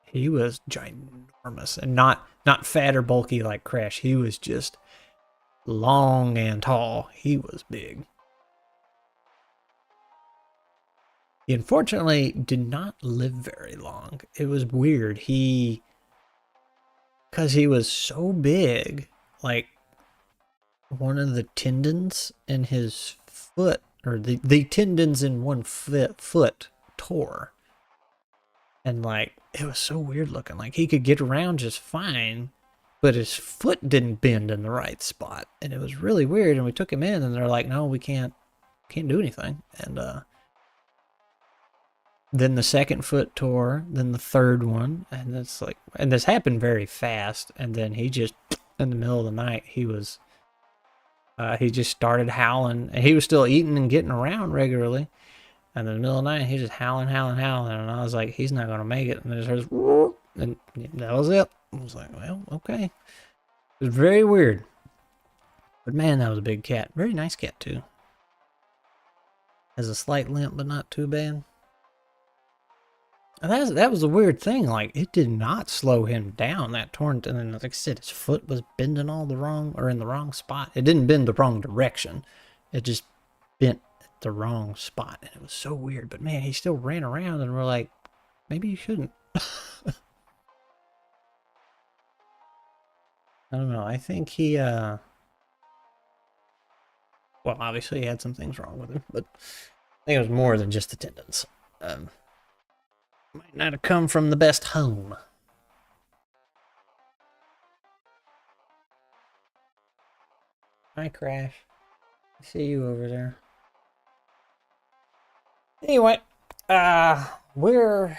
He was ginormous. And not fat or bulky like Crash. He was just long and tall. He was big. He unfortunately did not live very long. It was weird. Because he was so big, like one of the tendons in his foot, or the tendons in one foot tore. And like, it was so weird looking. Like he could get around just fine, but his foot didn't bend in the right spot. And it was really weird. And we took him in and they're like, no, we can't do anything. And, then the second foot tore, then the third one, and it's like, and this happened very fast. And then he just, in the middle of the night, he just started howling, and he was still eating and getting around regularly. And in the middle of the night, he just howling, and I was like, he's not gonna make it. And there's his, and that was it. I was like, well, okay. It was very weird, but man, that was a big cat. Very nice cat too. Has a slight limp, but not too bad. And that was a weird thing. Like, it did not slow him down, that torrent. And then, like I said, his foot was bending in the wrong spot. It didn't bend the wrong direction. It just bent at the wrong spot. And it was so weird. But man, he still ran around, and we're like, maybe you shouldn't. I don't know. I think he, well, obviously he had some things wrong with him, but I think it was more than just the tendons. Might not have come from the best home. Hi, Crash. I see you over there. Anyway, we're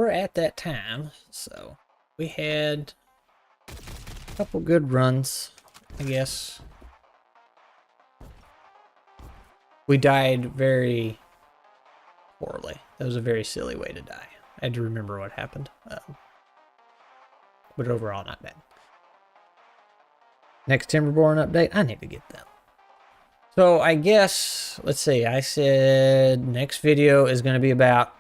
at that time, so we had a couple good runs, I guess. We died very poorly. That was a very silly way to die. I had to remember what happened. But overall, not bad. Next Timberborn update, I need to get that. So I guess, let's see, I said next video is going to be about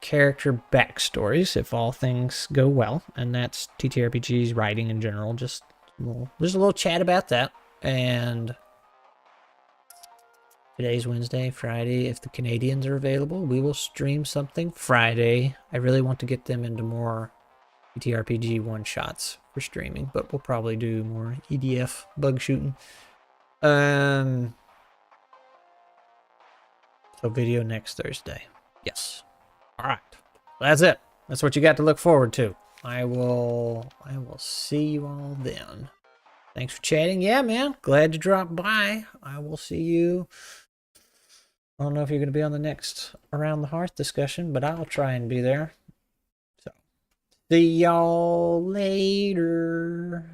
character backstories, if all things go well. And that's TTRPGs, writing in general, just a little chat about that. And today's Wednesday, Friday. If the Canadians are available, we will stream something Friday. I really want to get them into more TTRPG one-shots for streaming, but we'll probably do more EDF bug shooting. So video next Thursday. Yes. All right. That's it. That's what you got to look forward to. I will see you all then. Thanks for chatting. Yeah, man. Glad you dropped by. I will see you. I don't know if you're going to be on the next Around the Hearth discussion, but I'll try and be there. So, see y'all later.